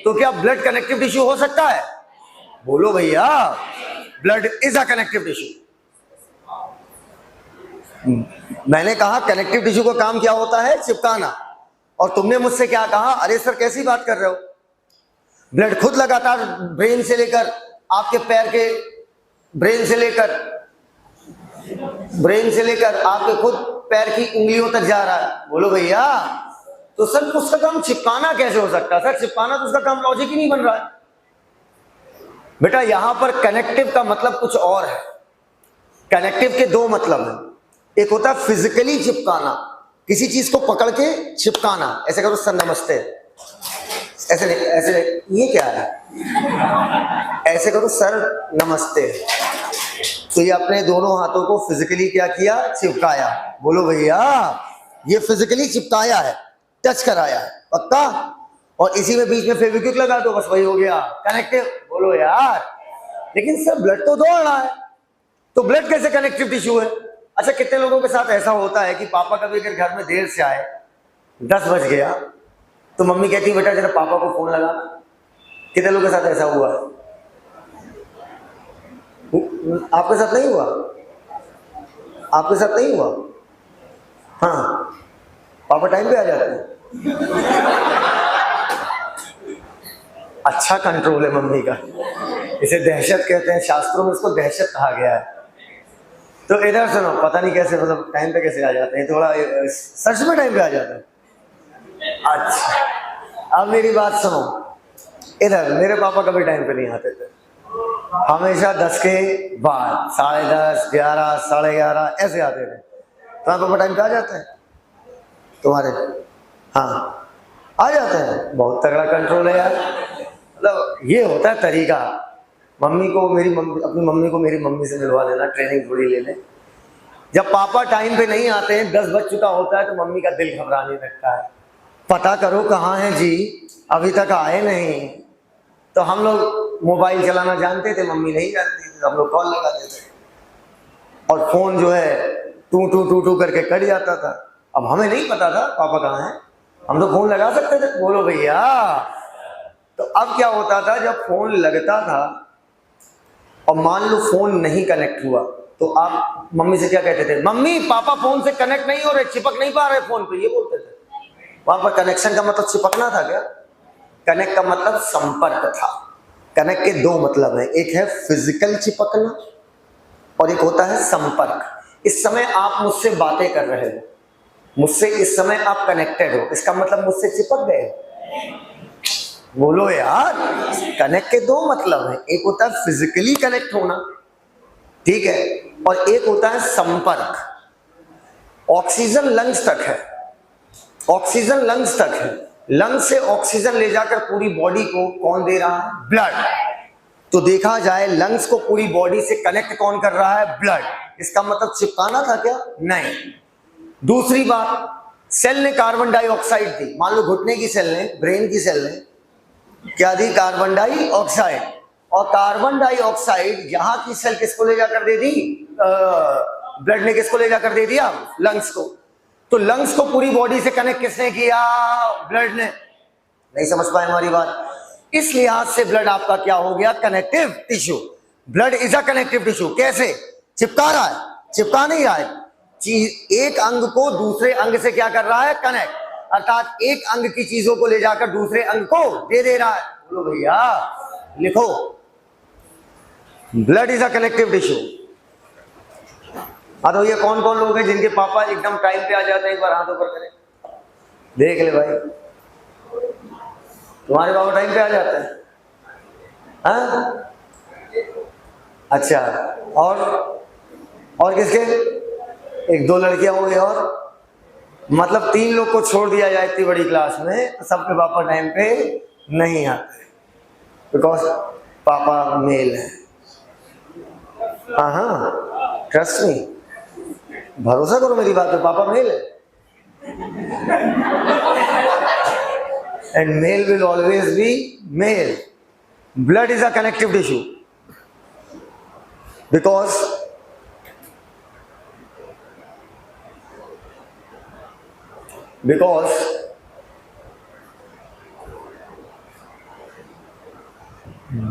तो क्या ब्लड कनेक्टिव टिश्यू हो सकता है? बोलो भैया, blood is a connective tissue. मैंने कहा कनेक्टिव टिश्यू का काम क्या होता है? चिपकाना। और तुमने मुझसे क्या कहा? अरे सर कैसी बात कर रहे हो? ब्लड खुद लगातार ब्रेन से लेकर आपके पैर के, ब्रेन से लेकर आपके खुद पैर की उंगलियों तक जा रहा है। बोलो भैया, तो सर उसका काम चिपकाना कैसे हो सकता है? सर चिपकाना तो उसका काम लॉजिक ही नहीं बन रहा है। बेटा यहां पर कनेक्टिव का मतलब कुछ और है। कनेक्टिव के दो मतलब हैं। एक होता है फिजिकली चिपकाना, किसी चीज को पकड़ के चिपकाना। ऐसे करो सर नमस्ते, ऐसे नहीं, ऐसे नहीं, ये क्या है? ऐसे करो सर नमस्ते। तो ये अपने दोनों हाथों को फिजिकली क्या किया? चिपकाया। बोलो भैया, ये फिजिकली चिपकाया है, टच कराया है, पक्का? और इसी में बीच में फेविक्विक लगा दो, बस वही हो गया कनेक्टिव। बोलो यार, लेकिन सर ब्लड तो दौड़ रहा है, तो ब्लड कैसे कनेक्टिव टिश्यू है? अच्छा, कितने लोगों के साथ ऐसा होता है कि पापा कभी अगर घर में देर से आए, 10 बज गया, तो मम्मी कहती बेटा जरा पापा को फोन लगा। कितने लोगों के साथ ऐसा हुआ है? आपके साथ नहीं हुआ? आपके साथ नहीं हुआ? हाँ, पापा टाइम पे आ जाते हैं। अच्छा कंट्रोल है मम्मी का, इसे दहशत कहते हैं, शास्त्रों में इसको दहशत कहा गया है। तो इधर सुनो, पता नहीं कैसे, मतलब टाइम पे कैसे आ जाते हैं, थोड़ा सच में टाइम पे आ जाते हैं। अच्छा, अब मेरी बात सुनो। इधर मेरे पापा कभी टाइम पे नहीं आते थे, हमेशा 10 के बाद, 10:30, 11, 11:30 ऐसे आते थे। तुम्हारे पापा टाइम पे आ जाते हैं? तुम्हारे? हाँ आ जाते हैं। बहुत तगड़ा कंट्रोल है यार। मतलब ये होता है तरीका। मम्मी को मेरी मम्मी, अपनी मम्मी को मेरी मम्मी से मिलवा देना, ट्रेनिंग थोड़ी ले ले। जब पापा टाइम पे नहीं आते हैं, 10 बज चुका होता है, तो मम्मी का दिल घबराने लगता है। पता करो कहाँ हैं जी, अभी तक आए नहीं। तो हम लोग मोबाइल चलाना जानते थे, मम्मी नहीं जानती थी, तो हम लोग कॉल लगाते थे और फोन जो है टू टू टू टू करके कट जाता था। अब हमें नहीं पता था पापा कहाँ हैं, हम तो फोन लगा सकते थे। बोलो भैया। तो अब क्या होता था, जब फोन लगता था और मान लो फोन नहीं कनेक्ट हुआ, तो आप मम्मी से क्या कहते थे? मम्मी पापा फोन से कनेक्ट नहीं हो रहे, चिपक नहीं पा रहे फोन पे, ये बोलते थे। वहां पर कनेक्शन का मतलब चिपकना था क्या? कनेक्ट का मतलब संपर्क था। कनेक्ट के दो मतलब है, एक है फिजिकल चिपकना और एक होता है संपर्क। इस समय आप मुझसे बातें कर रहे हो, मुझसे इस समय आप कनेक्टेड हो, इसका मतलब मुझसे चिपक गए। बोलो यार, कनेक्ट के दो मतलब है, एक होता है फिजिकली कनेक्ट होना, ठीक है, और एक होता है संपर्क। ऑक्सीजन लंग्स तक है, ऑक्सीजन लंग्स तक है, लंग्स से ऑक्सीजन ले जाकर पूरी बॉडी को कौन दे रहा है? ब्लड। तो देखा जाए लंग्स को पूरी बॉडी से कनेक्ट कौन कर रहा है? ब्लड। इसका मतलब चिपकाना था क्या? नहीं। दूसरी बात, सेल ने कार्बन डाइऑक्साइड दी, मान लो घुटने की सेल ने, ब्रेन की सेल ने क्या दी? Carbon dioxide. और कार्बन डाइऑक्साइड यहां की सेल किसको ले जाकर दे दी? ब्लड ने किसको ले जाकर दे दिया? लंग्स को। तो लंग्स को पूरी बॉडी से कनेक्ट किसने किया? ब्लड ने। नहीं समझ पाए हमारी बात? इस लिहाज से ब्लड आपका क्या हो गया? Connective tissue. Blood is a connective tissue. कैसे? चिपका रहा है? चिपका नहीं रहा है, चीज एक अंग को दूसरे अंग से क्या कर रहा है? कनेक्ट। अर्थात एक अंग की चीजों को ले जाकर दूसरे अंग को दे रहा है। बोलो भैया, लिखो, blood is a connective tissue. हाँ तो ये कौन कौन लोग हैं जिनके पापा एकदम टाइम पे आ जाते हैं? एक बार हाथ ऊपर करें, देख ले भाई, तुम्हारे पापा टाइम पे आ जाते हैं? हाँ? अच्छा, और किसके? एक दो लड़कियां हो गई, और मतलब 3 लोग को छोड़ दिया जाए इतनी बड़ी क्लास में, तो सबके पापा टाइम पे नहीं आते, बिकॉज पापा मेल है। हाँ, ट्रस्ट मी, भरोसा करो मेरी बात पे, पापा मेल है। And male will always be male. Blood is a connective tissue because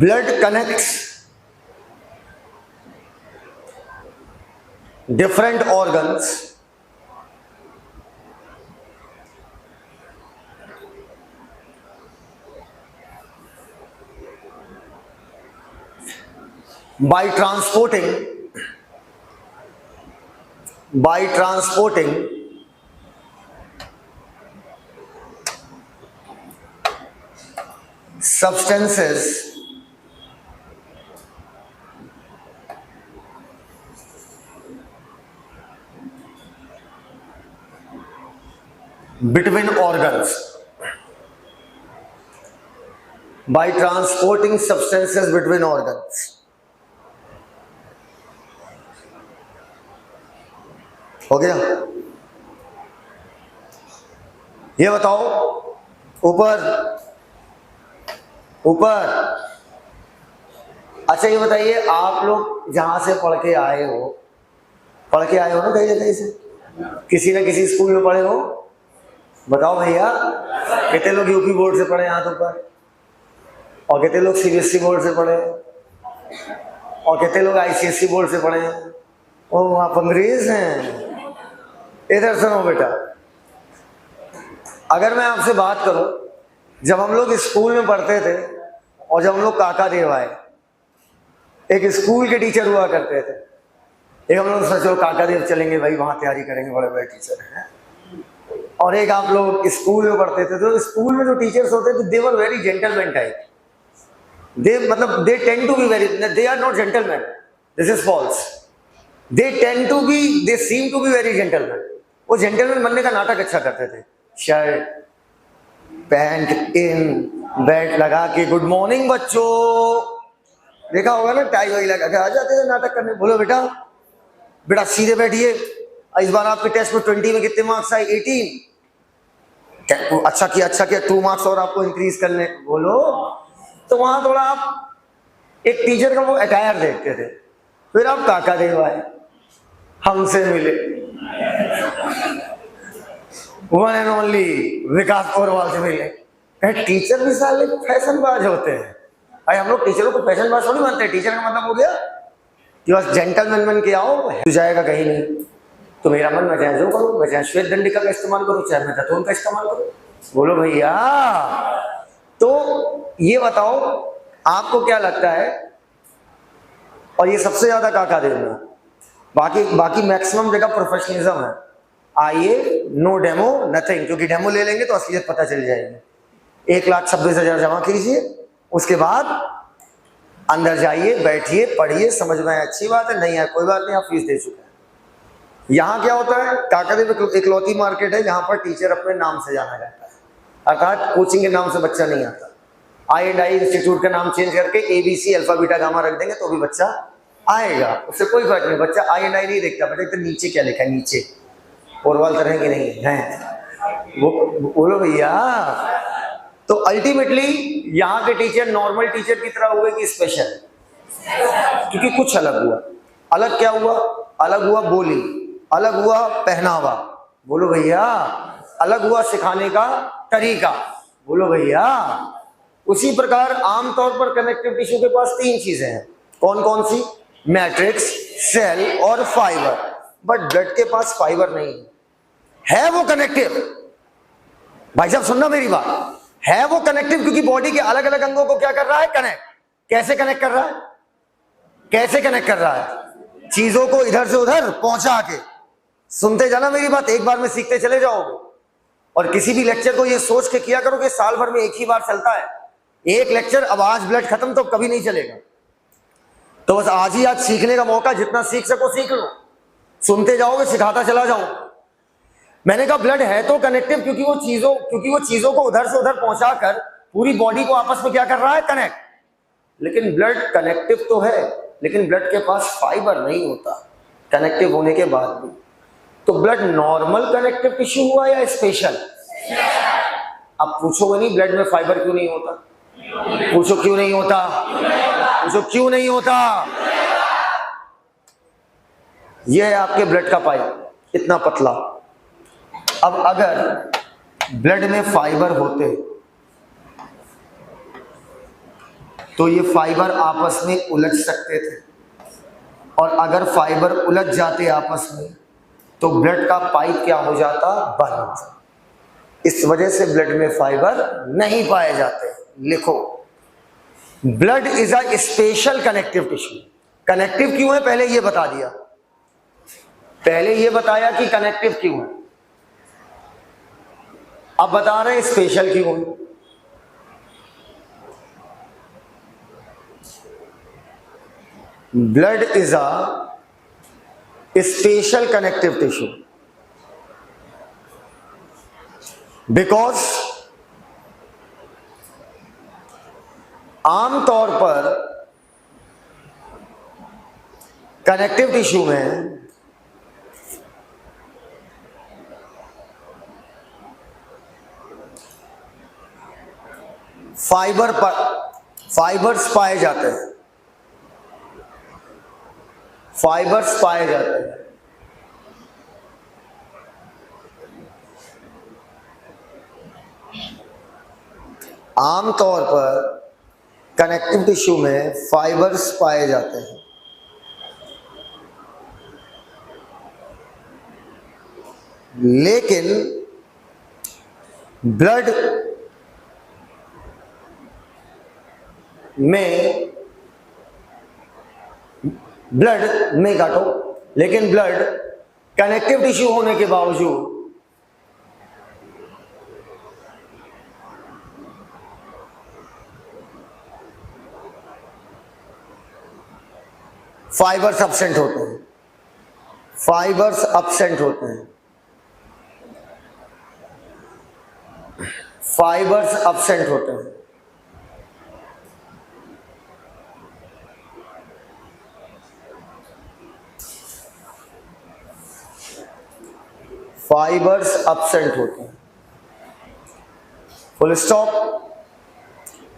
blood connects different organs by transporting substances between organs. By transporting substances between organs. हो गया? ये बताओ, ऊपर अच्छा ये बताइए, आप लोग जहां से पढ़ के आए हो ना कई जगह से, किसी न किसी स्कूल में पढ़े हो? बताओ भैया, कितने लोग यूपी बोर्ड से पढ़े हाथ ऊपर, और कितने लोग सीबीएसई बोर्ड से पढ़े, और कितने लोग आईसीएसई बोर्ड से पढ़े? ओ आप अंग्रेज हैं। इधर सुनो बेटा, अगर मैं आपसे बात करूं, जब हम लोग स्कूल में पढ़ते थे और जब हम लोग काका देव आए, एक स्कूल के टीचर हुआ करते थे, एक हम लोग सोचो काका देव चलेंगे भाई, वहां तैयारी करेंगे, बड़े बड़े टीचर हैं। और एक आप लोग स्कूल में पढ़ते थे, तो स्कूल में जो टीचर्स होते थे, they were very gentleman type. They tend to be very, they are not gentleman, this is false. They seem to be very gentleman. वो जेंटलमैन बनने का नाटक अच्छा करते थे, शर्ट पैंट इन, बेल्ट लगा के, गुड मॉर्निंग बच्चों, देखा होगा ना, टाई वाई लगा के आ जाते थे नाटक करने। बोलो बेटा सीधे बैठिए, इस बार आपके टेस्ट में 20 में कितने मार्क्स आए? 18। अच्छा किया 2 मार्क्स और आपको इंक्रीज करने। बोलो, तो वहां थोड़ा आप एक टीचर का वो अटायर देखते थे। फिर आप काका देव आए, हमसे मिले, वन एंड ओनली विकास पोरवाल से मिले। टीचर भी साले फैशनबाज होते हैं। भाई हम लोग टीचरों को फैशनबाज थोड़ी मानते हैं। टीचर का मतलब हो गया कि बस जेंटलमैन बन के आओ, तू जाएगा कहीं नहीं। तो मेरा मन, मैं चाहे जो करूँ, मैं चाहे श्वेत दंडिका का इस्तेमाल करूँ, चाहे मैं जैतून का इस्तेमाल करूँ। बोलो भैया। तो ये बताओ आपको क्या लगता है, और ये सबसे ज्यादा काका देना, बाकी बाकी मैक्सिमम जगह प्रोफेशनलिज्म है। आइए, नो डेमो नथिंग, क्योंकि डेमो ले लेंगे तो असलियत पता चल जाएगी। 1,26,000 जमा कीजिए, उसके बाद अंदर जाइए, बैठिए, पढ़िए, समझ में आए अच्छी बात है, नहीं है कोई बात नहीं, आप फीस दे चुके हैं। यहाँ क्या होता है, काकादेव इकलौती मार्केट है जहां पर टीचर अपने नाम से जाना जाता है, अर्थात कोचिंग के नाम से बच्चा नहीं आता। I&I इंस्टीट्यूट का नाम चेंज करके ABC अल्फा बीटा गामा रख देंगे तो भी बच्चा आएगा, उससे कोई फर्क नहीं। बच्चा I&I नहीं देखता, बच्चा तो नीचे क्या लिखा है, नीचे ओरवाल तरह के नहीं है वो। बोलो भैया। तो अल्टीमेटली यहाँ के टीचर नॉर्मल टीचर की तरह हुए कि स्पेशल, क्योंकि कुछ अलग हुआ। अलग क्या हुआ? अलग हुआ बोली, अलग हुआ पहनावा, बोलो भैया, अलग हुआ सिखाने का तरीका, बोलो भैया। उसी प्रकार आमतौर पर कनेक्टिव टिश्यू के पास 3 चीजें हैं। कौन कौन सी? मैट्रिक्स, सेल और फाइबर। बट ब्लड के पास फाइबर नहीं है, वो कनेक्टिव। भाई साहब सुनना मेरी बात, है वो कनेक्टिव, क्योंकि बॉडी के अलग अलग अंगों को क्या कर रहा है? कनेक्ट। कैसे कनेक्ट कर रहा है? कैसे कनेक्ट कर रहा है? चीजों को इधर से उधर पहुंचा के। सुनते जाना मेरी बात, एक बार में सीखते चले जाओगे। और किसी भी लेक्चर को ये सोच के किया करो कि साल भर में एक ही बार चलता है, एक लेक्चर, अब आज ब्लड खत्म तो कभी नहीं चलेगा। तो बस आज ही आज सीखने का मौका, जितना सीख सको सीख लो, सुनते जाओगे, सिखाता चला जाऊं। मैंने कहा ब्लड है तो कनेक्टिव, क्योंकि वो चीजों को उधर से उधर पहुंचाकर पूरी बॉडी को आपस में क्या कर रहा है? कनेक्ट। लेकिन ब्लड कनेक्टिव तो है, लेकिन ब्लड के पास फाइबर नहीं होता कनेक्टिव होने के बाद भी। तो ब्लड नॉर्मल कनेक्टिव टिश्यू हुआ या स्पेशल? अब पूछोगे नहीं ब्लड में फाइबर क्यों नहीं होता, पूछो क्यों नहीं होता, पूछो क्यों नहीं होता। यह है आपके ब्लड का पाइप, इतना पतला। अब अगर ब्लड में फाइबर होते तो ये फाइबर आपस में उलझ सकते थे, और अगर फाइबर उलझ जाते आपस में तो ब्लड का पाइप क्या हो जाता? बंद। इस वजह से ब्लड में फाइबर नहीं पाए जाते। लिखो, blood is a special connective tissue. Connective क्यों है पहले ये बता दिया, पहले ये बताया कि कनेक्टिव क्यों है, अब बता रहे हैं स्पेशल क्यों है। Blood is a special connective tissue because आमतौर पर कनेक्टिव टिश्यू में फाइबर्स पाए जाते हैं, फाइबर्स पाए जाते हैं। आमतौर पर कनेक्टिव टिश्यू में फाइबर्स पाए जाते हैं, लेकिन ब्लड में काटो, लेकिन ब्लड कनेक्टिव टिश्यू होने के बावजूद फाइबर्स एब्सेंट होते हैं, फाइबर्स एब्सेंट होते हैं, फाइबर्स एब्सेंट होते हैं। फाइबर्स एब्सेंट होते हैं, full stop,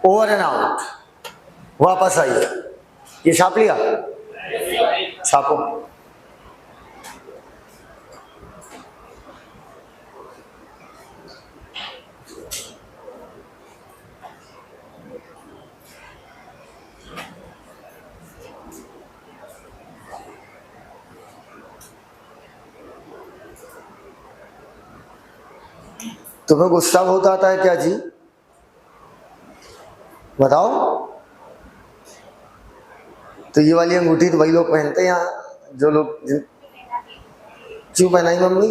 over and out. वापस आइए, ये छाप लिया, छापो। तुम्हें गुस्सा बहुत आता है क्या जी? बताओ। तो ये वाली अंगूठी तो वही लोग पहनते हैं यहाँ, जो लोग क्यों पहनाई मम्मी?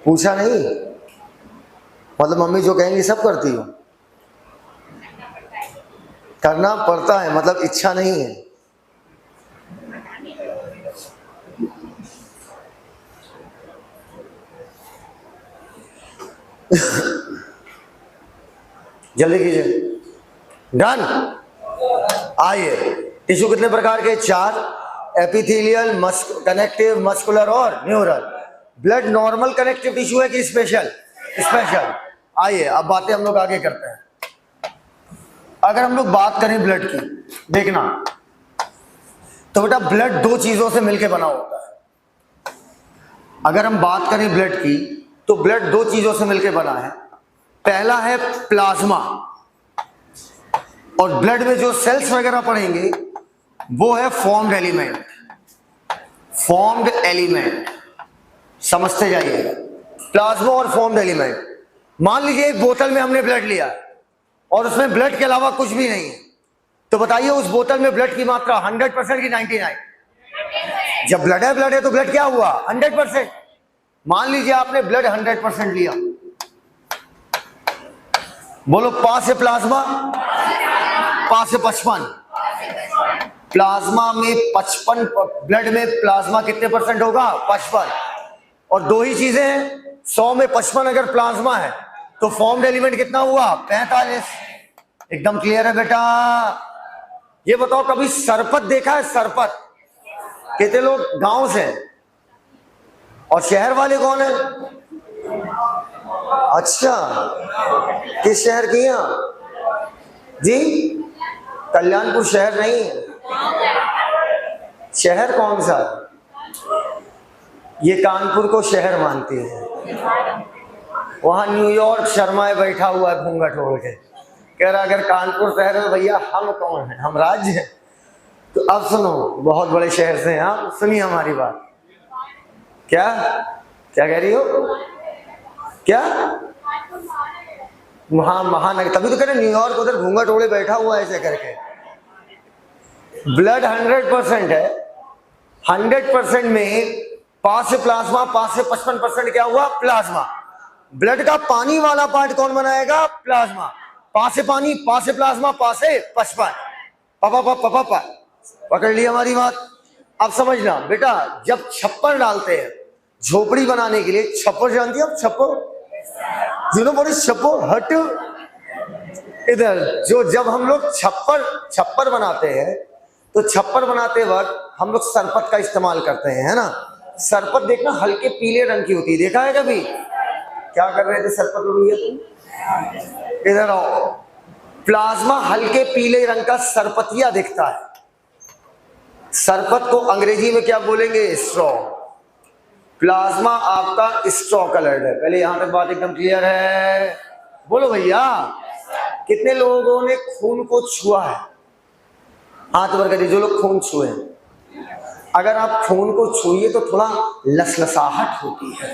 पूछा नहीं? मतलब मम्मी जो कहेंगी सब करती हो? करना पड़ता है, मतलब इच्छा नहीं है। जल्दी कीजिए। डन। आइए, टिश्यू कितने प्रकार के? 4। एपिथेलियल, कनेक्टिव, मस्कुलर और neural. Blood normal connective tissue है कि स्पेशल? स्पेशल। आइए अब बातें हम लोग आगे करते हैं। अगर हम लोग बात करें ब्लड की, देखना तो बेटा ब्लड 2 चीजों से मिलकर बना होता है। अगर हम बात करें ब्लड की तो ब्लड 2 चीजों से मिलकर बना है। पहला है प्लाज्मा, और ब्लड में जो सेल्स वगैरह पढ़ेंगे वो है फॉर्म्ड एलिमेंट। फॉर्म्ड एलिमेंट समझते जाइएगा, प्लाज्मा और फॉर्म्ड एलिमेंट। मान लीजिए एक बोतल में हमने ब्लड लिया और उसमें ब्लड के अलावा कुछ भी नहीं है, तो बताइए उस बोतल में ब्लड की मात्रा 100% की 99? जब ब्लड है तो ब्लड क्या हुआ? 100%। मान लीजिए आपने ब्लड 100% लिया, बोलो पा से प्लाज्मा, पा से 55। प्लाज्मा में 55, ब्लड में प्लाज्मा कितने परसेंट होगा? 55। और 2 ही चीजें हैं, 100 में 55 अगर प्लाज्मा है तो फॉर्म्ड एलिमेंट कितना हुआ? 45। एकदम क्लियर है बेटा? ये बताओ कभी सरपत देखा है? सरपत कितने लोग गांव से? और शहर वाले कौन है? अच्छा, किस शहर की हैं जी? कल्याणपुर शहर नहीं है। शहर कौन सा? ये कानपुर को शहर मानती है। वहां न्यूयॉर्क शर्मा बैठा हुआ है घूंघट ओढ़ के, कह रहा अगर कानपुर शहर है भैया हम कौन है? हम राज्य हैं। तो अब सुनो, बहुत बड़े शहर से हैं आप, सुनिए हमारी बात। क्या क्या कह रही हो? क्या? महानगर, तभी तो कह रहे न्यूयॉर्क उधर घूंघट ओढ़े बैठा हुआ है ऐसे करके। ब्लड 100% है, 100% में पास से प्लाज्मा, पास से 55% क्या हुआ? प्लाज्मा। ब्लड का पानी वाला पार्ट कौन बनाएगा? प्लाज्मा। पास से पानी, पास से प्लाज्मा, पास से 55। पापा पकड़ लिया हमारी बात? अब समझना बेटा, जब छप्पर डालते हैं झोपड़ी बनाने के लिए, छप्पर जानती हो? छप्पर बड़ी छप्पर हट इधर, जो जब हम लोग छप्पर बनाते हैं तो छप्पर बनाते वक्त हम लोग सरपत का इस्तेमाल करते हैं, है ना? सरपत देखना हल्के पीले रंग की होती है, देखा है कभी? क्या कर रहे थे सरपत में भैया तुम? इधर आओ। प्लाज्मा हल्के पीले रंग का सरपतिया दिखता है। सरपत को अंग्रेजी में क्या बोलेंगे? स्ट्रॉ। प्लाज्मा आपका स्ट्रॉ कलर्ड है। पहले यहां तक बात एकदम क्लियर है? बोलो भैया, कितने लोगों ने खून को छुआ है? हाथ ऊपर करिए जो लोग खून छुए। अगर आप खून को छुइए तो थोड़ा लसलसाहट होती है,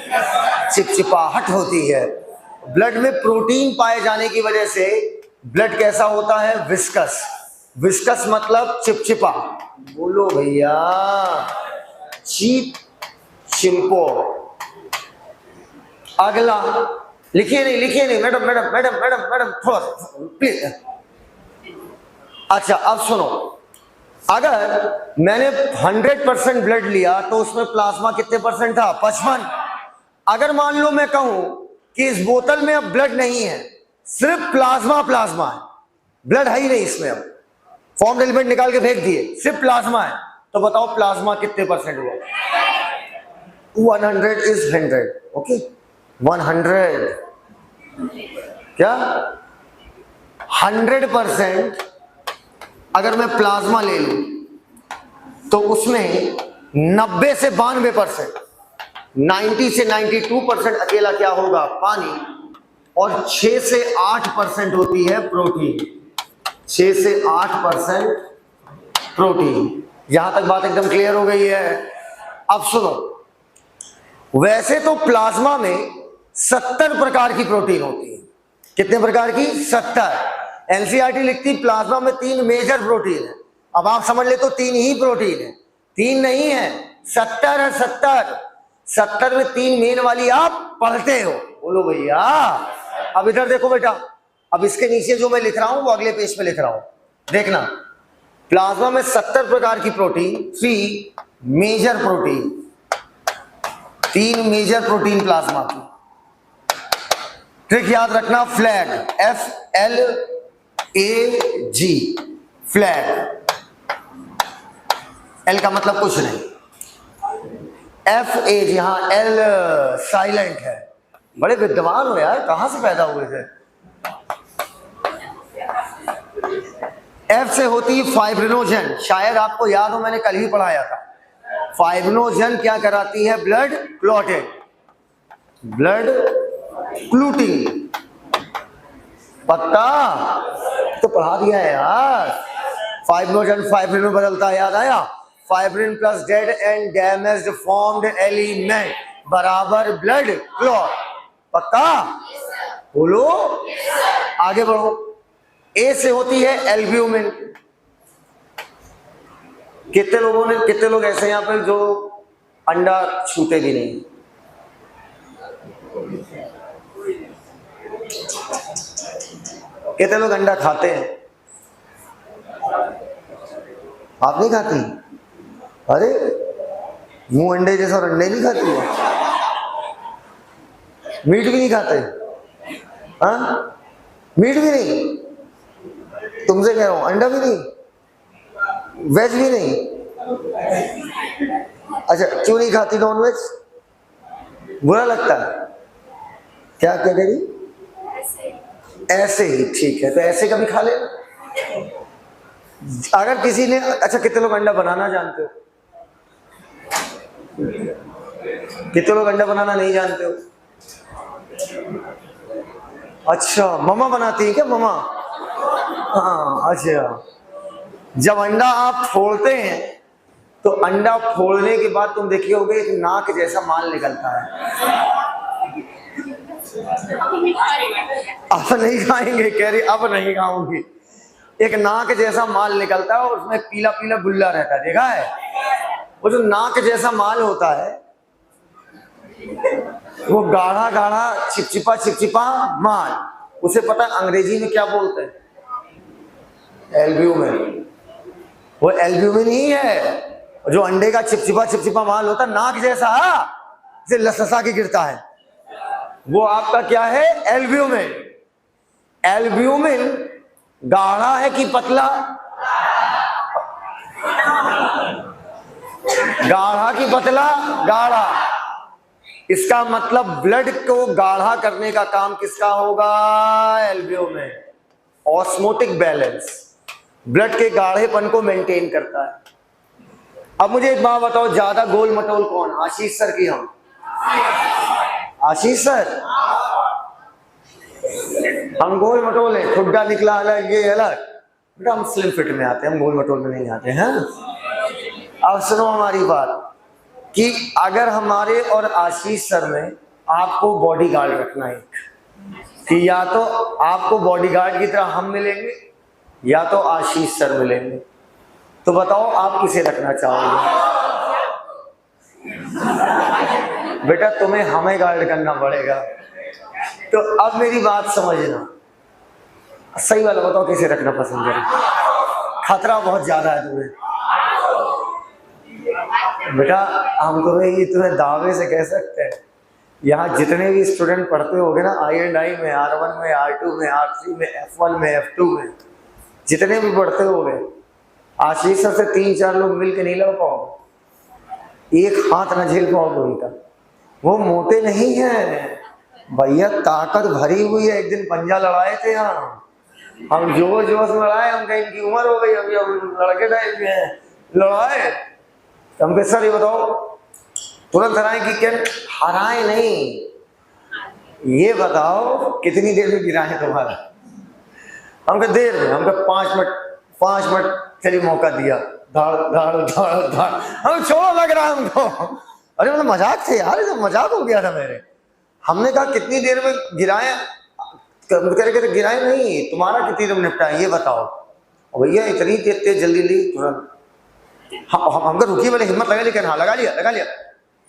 चिपचिपाहट होती है। ब्लड में प्रोटीन पाए जाने की वजह से ब्लड कैसा होता है? विस्कस। विस्कस मतलब चिपचिपा। बोलो भैया, चीप चिंपो। अगला लिखिए नहीं मैडम थोड़ा प्लीज। अच्छा अब सुनो, अगर मैंने 100% ब्लड लिया तो उसमें प्लाज्मा कितने परसेंट था? 55। अगर मान लो मैं कहूं कि इस बोतल में अब ब्लड नहीं है, सिर्फ प्लाज्मा है, ब्लड है ही नहीं इसमें, अब फॉर्म्ड एलिमेंट निकाल के फेंक दिए, सिर्फ प्लाज्मा है, तो बताओ प्लाज्मा कितने परसेंट हुआ? 100 इज 100। ओके, 100 क्या? 100% अगर मैं प्लाज्मा ले लूं तो उसमें 90 से 92%, 90 से 92% अकेला क्या होगा? पानी, और 6 से 8% होती है प्रोटीन। 6 से 8% प्रोटीन। यहां तक बात एकदम क्लियर हो गई है? अब सुनो, वैसे तो प्लाज्मा में 70 प्रकार की प्रोटीन होती है। कितने प्रकार की? 70। एनसीईआरटी लिखती प्लाज्मा में 3 मेजर प्रोटीन है। अब आप समझ ले तो 3 ही प्रोटीन है, 3 नहीं है, 70 है। 70 में 3 मेन वाली आप पढ़ते हो। बोलो भैया। अब इधर देखो बेटा, अब इसके नीचे जो मैं लिख रहा हूं वो अगले पेज पे लिख रहा हूं, देखना। प्लाज्मा में 70 प्रकार की protein, 3 major protein, 3 major protein plasma की। ट्रिक याद रखना, फ्लैग, FLAG, फ्लैग। एल का मतलब कुछ नहीं, FAG, यहां एल साइलेंट है। बड़े विद्वान हो यार, कहां से पैदा हुए थे? F से होती है फाइब्रिनोजन, शायद आपको याद हो, मैंने कल ही पढ़ाया था। फाइब्रिनोजन क्या कराती है? Blood clotted, blood clotting. पक्का तो पढ़ा दिया है यार। फाइब्रिनोजन फाइब्रिन में बदलता है, याद आया? Fibrin plus dead and damaged formed element बराबर ब्लड क्लॉट। पक्का? बोलो, आगे बढ़ो। ए से होती है एल्ब्यूमिन। कितने लोग ऐसे यहाँ पर जो अंडा छूते भी नहीं? कितने लोग अंडा खाते हैं? आप नहीं खाती? अरे मुंह अंडे जैसा, और अंडे नहीं खाती है? मीट भी नहीं खाते? हाँ, मीट भी नहीं? तुमसे कह रहा हूं, अंडा भी नहीं, वेज भी नहीं? अच्छा, क्यों नहीं खाती नॉन वेज? बुरा लगता है? क्या कह रही? ऐसे ही, ठीक है, तो ऐसे कभी खा लेना। अगर किसी ने, अच्छा कितने लोग अंडा बनाना जानते हो? कितने लोग अंडा बनाना नहीं जानते हो? अच्छा, मम्मा बनाती है क्या? मम्मा, हाँ, अच्छा। जब अंडा आप फोड़ते हैं तो अंडा फोड़ने के बाद तुम देखिए होगे एक नाक जैसा माल निकलता है। अब नहीं खाएंगे, कह रही अब नहीं खाऊंगी। एक नाक जैसा माल निकलता है और उसमें पीला पीला गुल्ला रहता है, देखा है? वो जो नाक जैसा माल होता है वो गाढ़ा गाढ़ा चिपचिपा माल, उसे पता है अंग्रेजी में क्या बोलते हैं? एल्ब्यूमिन। वो एल्ब्यूमिन ही है जो अंडे का चिपचिपा माल होता है, नाक जैसा, जिसे लससा के गिरता है, वो आपका क्या है? एल्ब्यूमिन। एल्ब्यूमिन गाढ़ा है कि पतला? गाढ़ा कि पतला? गाढ़ा। इसका मतलब ब्लड को गाढ़ा करने का काम किसका होगा? एल्ब्यूमिन। ऑस्मोटिक बैलेंस, ब्लड के गाढ़ेपन को मेंटेन करता है। अब मुझे एक बात बताओ, ज्यादा गोल मटोल कौन? आशीष सर की हम? आशीष सर? हम गोल मटोल है, खुड्डा निकला अलग, ये अलग। बेटा हम स्लिम फिट में आते हैं, हम गोल मटोल में नहीं आते हैं। अब सुनो हमारी बात, कि अगर हमारे और आशीष सर में आपको बॉडीगार्ड रखना है, कि या तो आपको बॉडीगार्ड की तरह हम मिलेंगे या तो आशीष सर मिलेंगे, तो बताओ आप किसे रखना चाहोगे? बेटा तुम्हें हमें गार्ड करना पड़ेगा। तो अब मेरी बात समझना, सही वाला बताओ किसे रखना पसंद है? खतरा बहुत ज्यादा है तुम्हें। बेटा हम तुम्हें दावे से कह सकते हैं, यहाँ जितने भी स्टूडेंट पढ़ते होगे ना, I&I में, R1 में, R2 में, R3 में, F1 में, F2 में, जितने भी पढ़ते होगे, आशीष सर से 3-4 लोग मिल के नहीं लग पाओगे, एक हाथ न झेल पाओगे उनका। वो मोटे नहीं है भैया, ताकत भरी हुई है। एक दिन पंजा लड़ाए थे यहाँ, हम जोश जोश में लड़ाए, हम कहीं इनकी उम्र हो गई, अभी हम लड़के टाइप में हैं, लड़ाए। हम सर ये बताओ तुरंत हराए कि क्या? हराए नहीं, ये बताओ कितनी देर में गिराए तुम्हारा? हमको देर में, हमको 5 मिनट चलिए मौका दिया, धाड़ धाड़ धाड़ धाड़, हम छोड़ो लग रहा है हमको, अरे मतलब मजाक थे यार, तो मजाक हो गया था मेरे। हमने कहा कितनी देर में गिराए, करके गिराए नहीं, तुम्हारा कितनी देर में निपटाए ये बताओ। भैया इतनी तेज जल्दी तुरंत। हमको रुकी वाले हिम्मत लगा, लेकिन हाँ लगा लिया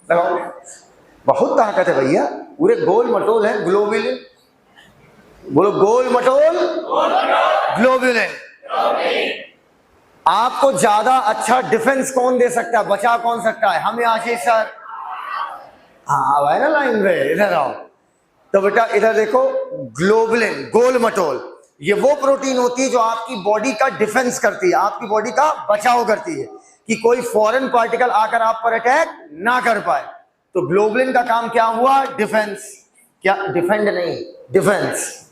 लगाओ। बहुत ताकत है भैया, पूरे गोल मटोल है ग्लोबुलिन। बोलो गोल मटोल ग्लोबुलिन। आपको ज्यादा अच्छा डिफेंस कौन दे सकता है, बचा कौन सकता है? हम आशीष सर। हाँ अब है ना लाइन में, इधर आओ। तो बेटा इधर देखो, ग्लोबुलिन गोल मटोल, ये वो प्रोटीन होती है जो आपकी बॉडी का डिफेंस करती है, आपकी बॉडी का बचाव करती है कि कोई फॉरेन पार्टिकल आकर आप पर अटैक ना कर पाए। तो ग्लोबुलिन का काम क्या हुआ? डिफेंस। क्या डिफेंड नहीं, डिफेंस।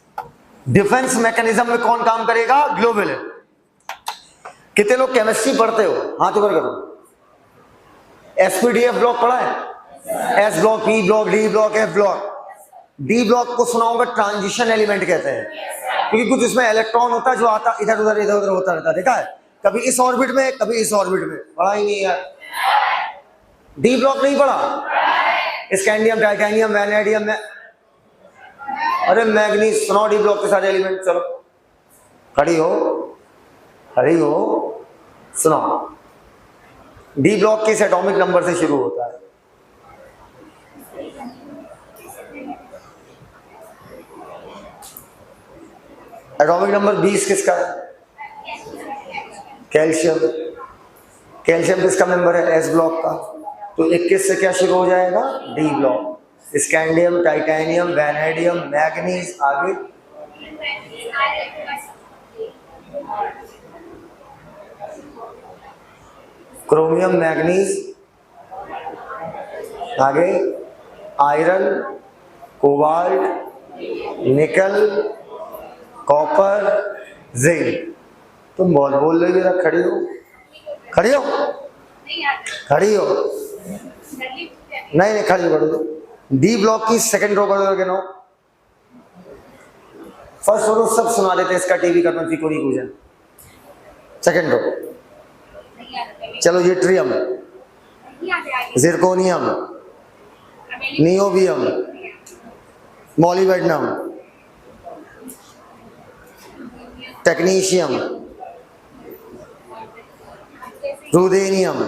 डिफेंस मैकेनिज्म में कौन काम करेगा? ग्लोबुलिन। कितने लोग केमिस्ट्री पढ़ते हो? हाथ ऊपर करो। एसपीडीएफ ब्लॉक पढ़ा है? S block, P block, D block, F block. D block को सुना होगा, ट्रांजिशन एलिमेंट कहते हैं, क्योंकि कुछ इसमें इलेक्ट्रॉन होता है जो आता इधर उधर होता रहता है। देखा है कभी इस ऑर्बिट में, कभी इस ऑर्बिट में? पढ़ा ही नहीं यार। डी ब्लॉक नहीं पढ़ा? स्कैंडियम, टाइटेनियम, वैनेडियम में, अरे मैग्नीज सुनाओ डी ब्लॉक के सारे एलिमेंट। चलो खड़ी हो सुनाओ। डी ब्लॉक किस एटॉमिक नंबर से शुरू होता है? एटॉमिक नंबर 20 किसका है? कैल्शियम। कैल्शियम किसका मेंबर है? एस ब्लॉक का। तो 21 से क्या शुरू हो जाएगा? D block. Scandium, titanium, vanadium, manganese, आगे क्रोमियम, मैग्नीज, आगे आयरन, कोबाल्ट, निकल, कॉपर, जिंक। तुम बहुत बोल रही हो, खड़ी हो नहीं खड़ी करो। डी ब्लॉक की सेकंड रो कर नो, फर्स्ट रो सब सुना देते, इसका टीवी का कोई पूजन। सेकंड रो चलो, yttrium, zirconium, niobium, molybdenum, technetium, ruthenium,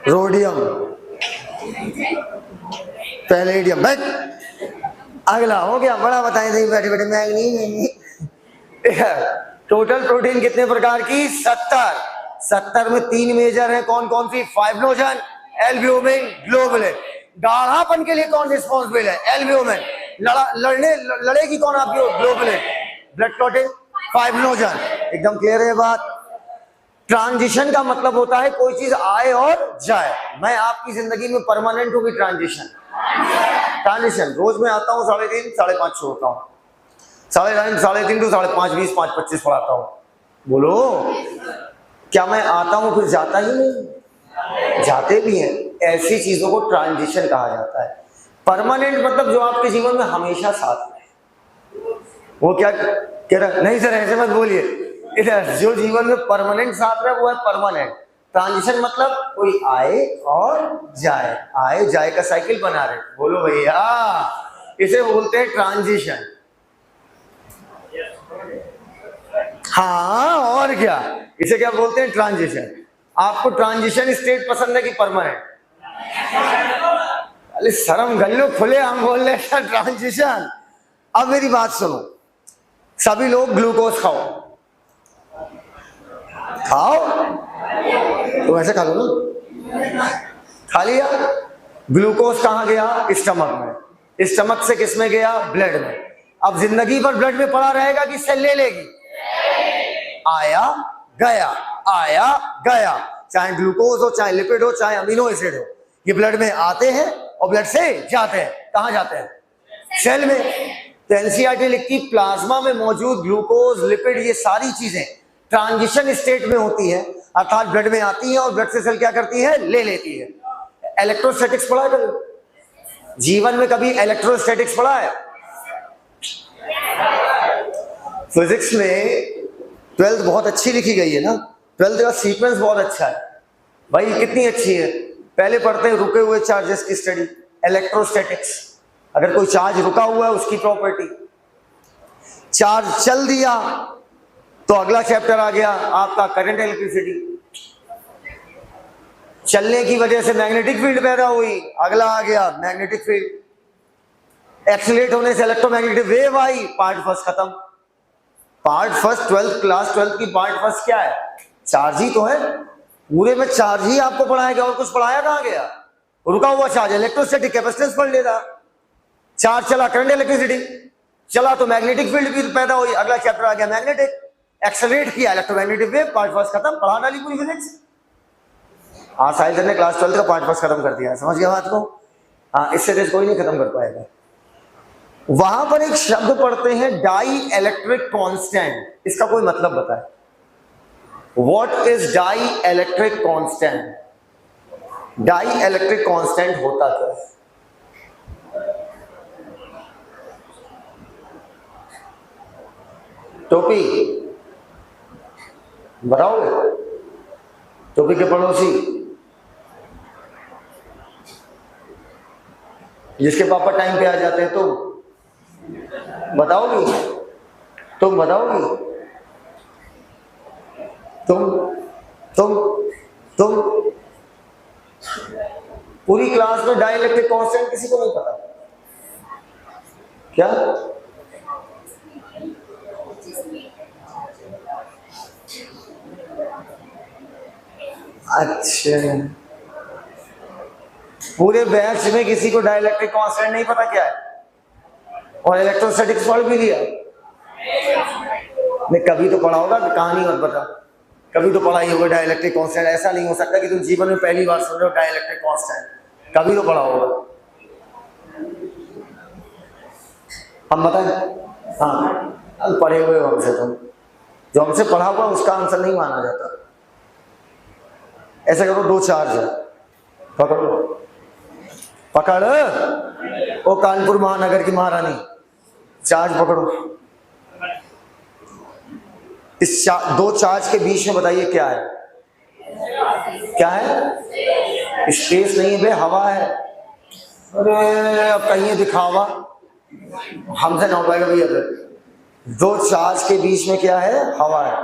rhodium, palladium. अगला हो गया, बड़ा बताएं नहीं बैठे बैठे। मैग्नीज। टोटल प्रोटीन कितने प्रकार की? 70 में 3 मेजर है। कौन कौन सी? Fibrinogen, albumin, globulin. गाढ़ापन के लिए कौन रिस्पॉन्सिबल है? एल्ब्यूमिन। लड़ेगी कौन आपकी? ग्लोबुलिन। Blood clotting, fibrinogen. एकदम क्लियर है बात। ट्रांजिशन का मतलब होता है कोई चीज आए और जाए। मैं आपकी जिंदगी में परमानेंट होगी ट्रांजिशन। रोज मैं आता हूँ 3:30, 5:30 छोड़ता हूँ, 3:30 to 5:30, 20, 5:25 पढ़ाता हूँ। बोलो क्या मैं आता हूँ फिर जाता ही नहीं? जाते भी हैं। ऐसी चीजों को ट्रांजिशन कहा जाता है। परमानेंट मतलब जो आपके जीवन में हमेशा साथ में। वो क्या कह रहा? नहीं सर ऐसे मत बोलिए। इधर जो जीवन में परमानेंट साथ रहे वो है परमानेंट। ट्रांजिशन मतलब कोई आए और जाए, आए जाए का साइकिल बना रहे। बोलो भैया, इसे बोलते हैं ट्रांजिशन। हाँ और क्या, इसे क्या बोलते हैं? ट्रांजिशन। आपको ट्रांजिशन स्टेट पसंद है कि परमानेंट? अरे शर्म गल्लो, खुले हम बोल रहे हैं ट्रांजिशन। अब मेरी बात सुनो, सभी लोग ग्लूकोज खाओ तो ऐसे खा लो ना। खा लिया, ग्लूकोज कहां गया? स्टमक में। स्टमक से किस में गया? ब्लड में। अब जिंदगी भर ब्लड में पड़ा रहेगा कि सेल ले लेगी? आया गया, आया गया। चाहे ग्लूकोज हो, चाहे लिपिड हो, चाहे अमीनो एसिड हो, ये ब्लड में आते हैं और ब्लड से जाते हैं। कहां जाते हैं? सेल में। तो एनसीईआरटी लिखती प्लाज्मा में मौजूद ग्लूकोज, लिपिड, ये सारी चीजें ट्रांजिशन स्टेट में होती है, अर्थात ब्लड में आती है और ब्लड से सेल क्या करती है? ले लेती है। इलेक्ट्रोस्टैटिक्स पढ़ा है कभी? जीवन में कभी इलेक्ट्रोस्टैटिक्स पढ़ा है? फिजिक्स में 12th बहुत अच्छी लिखी गई है ना। 12th का सीक्वेंस बहुत अच्छा है भाई। कितनी अच्छी है? पहले पढ़ते हैं रुके हुए चार्जेस की स्टडी, इलेक्ट्रोस्टैटिक्स। अगर कोई चार्ज रुका हुआ है उसकी प्रॉपर्टी। चार्ज चल दिया तो अगला चैप्टर आ गया आपका करंट इलेक्ट्रिसिटी। चलने की वजह से मैग्नेटिक फील्ड पैदा हुई, अगला आ गया मैग्नेटिक फील्ड। एक्सीलरेट होने से इलेक्ट्रोमैग्नेटिक वेव आई, पार्ट फर्स्ट खत्म। Part first 12th class 12th की पार्ट फर्स्ट क्या है? चार्ज ही तो है, पूरे में चार्ज ही आपको पढ़ाया गया और कुछ पढ़ाया कहां गया? रुका हुआ चार्ज इलेक्ट्रोस्टैटिक कैपेसिटेंस पढ़ लेता। चार्ज चला करंट इलेक्ट्रिसिटी, चला तो मैग्नेटिक फील्ड भी पैदा हुई, अगला चैप्टर आ गया मैग्नेटिक। एक्सेलरेट किया इलेक्ट्रोमैग्नेटिक वेव, पार्ट फर्स्ट खत्म, पढ़ा डाली पूरी फिजिक्स। हाँ साहिल सर ने क्लास 12th का पार्ट फर्स्ट खत्म कर दिया, समझ गया बात को? हाँ, इससे तेज कोई नहीं खत्म कर पाएगा। वहां पर एक शब्द पढ़ते हैं डाई इलेक्ट्रिक कांस्टेंट, इसका कोई मतलब बताए। What is dielectric constant? Dielectric constant होता क्या है? टोपी बताओगे? टोपी के पड़ोसी जिसके पापा टाइम पे आ जाते हैं, तो बताओगी? तुम बताओगी? तुम पूरी क्लास में डाई इलेक्ट्रिक कांस्टेंट किसी को नहीं पता क्या? अच्छा, पूरे बैच में किसी को डाई इलेक्ट्रिक कांस्टेंट नहीं पता क्या है? और इलेक्ट्रोस्टैटिक्स पढ़ भी लिया? नहीं, कभी तो पढ़ा होगा, कहानी मत बता। कभी तो पढ़ाई होगा डाई इलेक्ट्रिक कांस्टेंट। ऐसा नहीं हो सकता कि तुम जीवन में पहली बार सुन रहे हो डाई इलेक्ट्रिक कांस्टेंट, कभी तो पढ़ा होगा। हम बताएं? हाँ, पढ़े हुए हो हमसे, तुम जो हमसे पढ़ा हुआ उसका आंसर नहीं माना जाता। ऐसा करो, दो चार्ज है, पकड़ो, पकड़ ओ कानपुर महानगर की महारानी, चार्ज पकड़ो। इस दो चार्ज के बीच में बताइए क्या है? क्या है? स्पेस नहीं है, हवा है। अरे अब कहीं दिखावा, हमसे ना हो पाएगा भैया। दो चार्ज के बीच में क्या है? हवा है।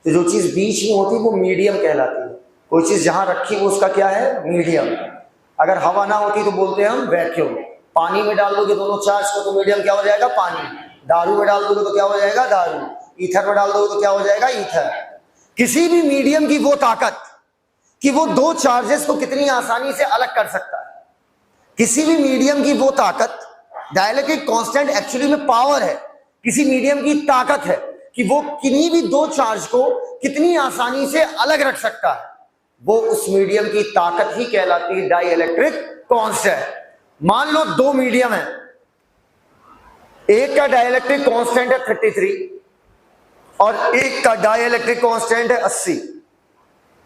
तो जो चीज बीच में होती है वो मीडियम कहलाती है। कोई चीज जहां रखी वो उसका क्या है? मीडियम। अगर हवा ना होती तो बोलते हैं हम वैक्यूम। पानी में डाल दोगे दोनों चार्ज को तो मीडियम क्या हो जाएगा? पानी। दारू में डाल दोगे तो क्या हो जाएगा? दारू। ईथर में डाल दोगे तो क्या हो जाएगा? ईथर। किसी भी मीडियम की वो ताकत कि वो दो चार्जेस को कितनी आसानी से अलग कर सकता है। किसी भी मीडियम की वो ताकत, डाइलेक्ट्रिक कांस्टेंट एक्चुअली में पावर है, किसी मीडियम की ताकत है कि वो किन्हीं भी दो चार्ज को कितनी आसानी से अलग रख सकता है। वो उस मीडियम की ताकत ही कहलाती है डाई इलेक्ट्रिक कांस्टेंट। मान लो दो मीडियम है, एक का डाई इलेक्ट्रिक कांस्टेंट है 33 और एक का डाई इलेक्ट्रिक कांस्टेंट है 80।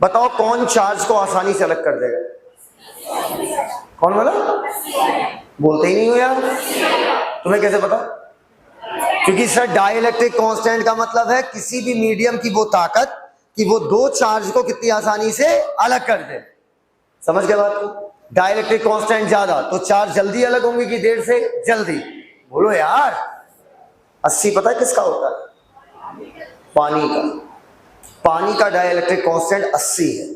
बताओ कौन चार्ज को आसानी से अलग कर देगा? कौन बोला? बोलते ही नहीं हो यार, तुम्हें कैसे पता? क्योंकि सर डाई इलेक्ट्रिक कांस्टेंट का मतलब है किसी भी मीडियम की वो ताकत कि वो दो चार्ज को कितनी आसानी से अलग कर दे। समझ गए बात को? डाई इलेक्ट्रिक कांस्टेंट ज्यादा तो चार्ज जल्दी अलग होंगे कि देर से? जल्दी। बोलो यार। 80 पता है किसका होता है? पानी का। पानी का डाई इलेक्ट्रिक कांस्टेंट 80 है।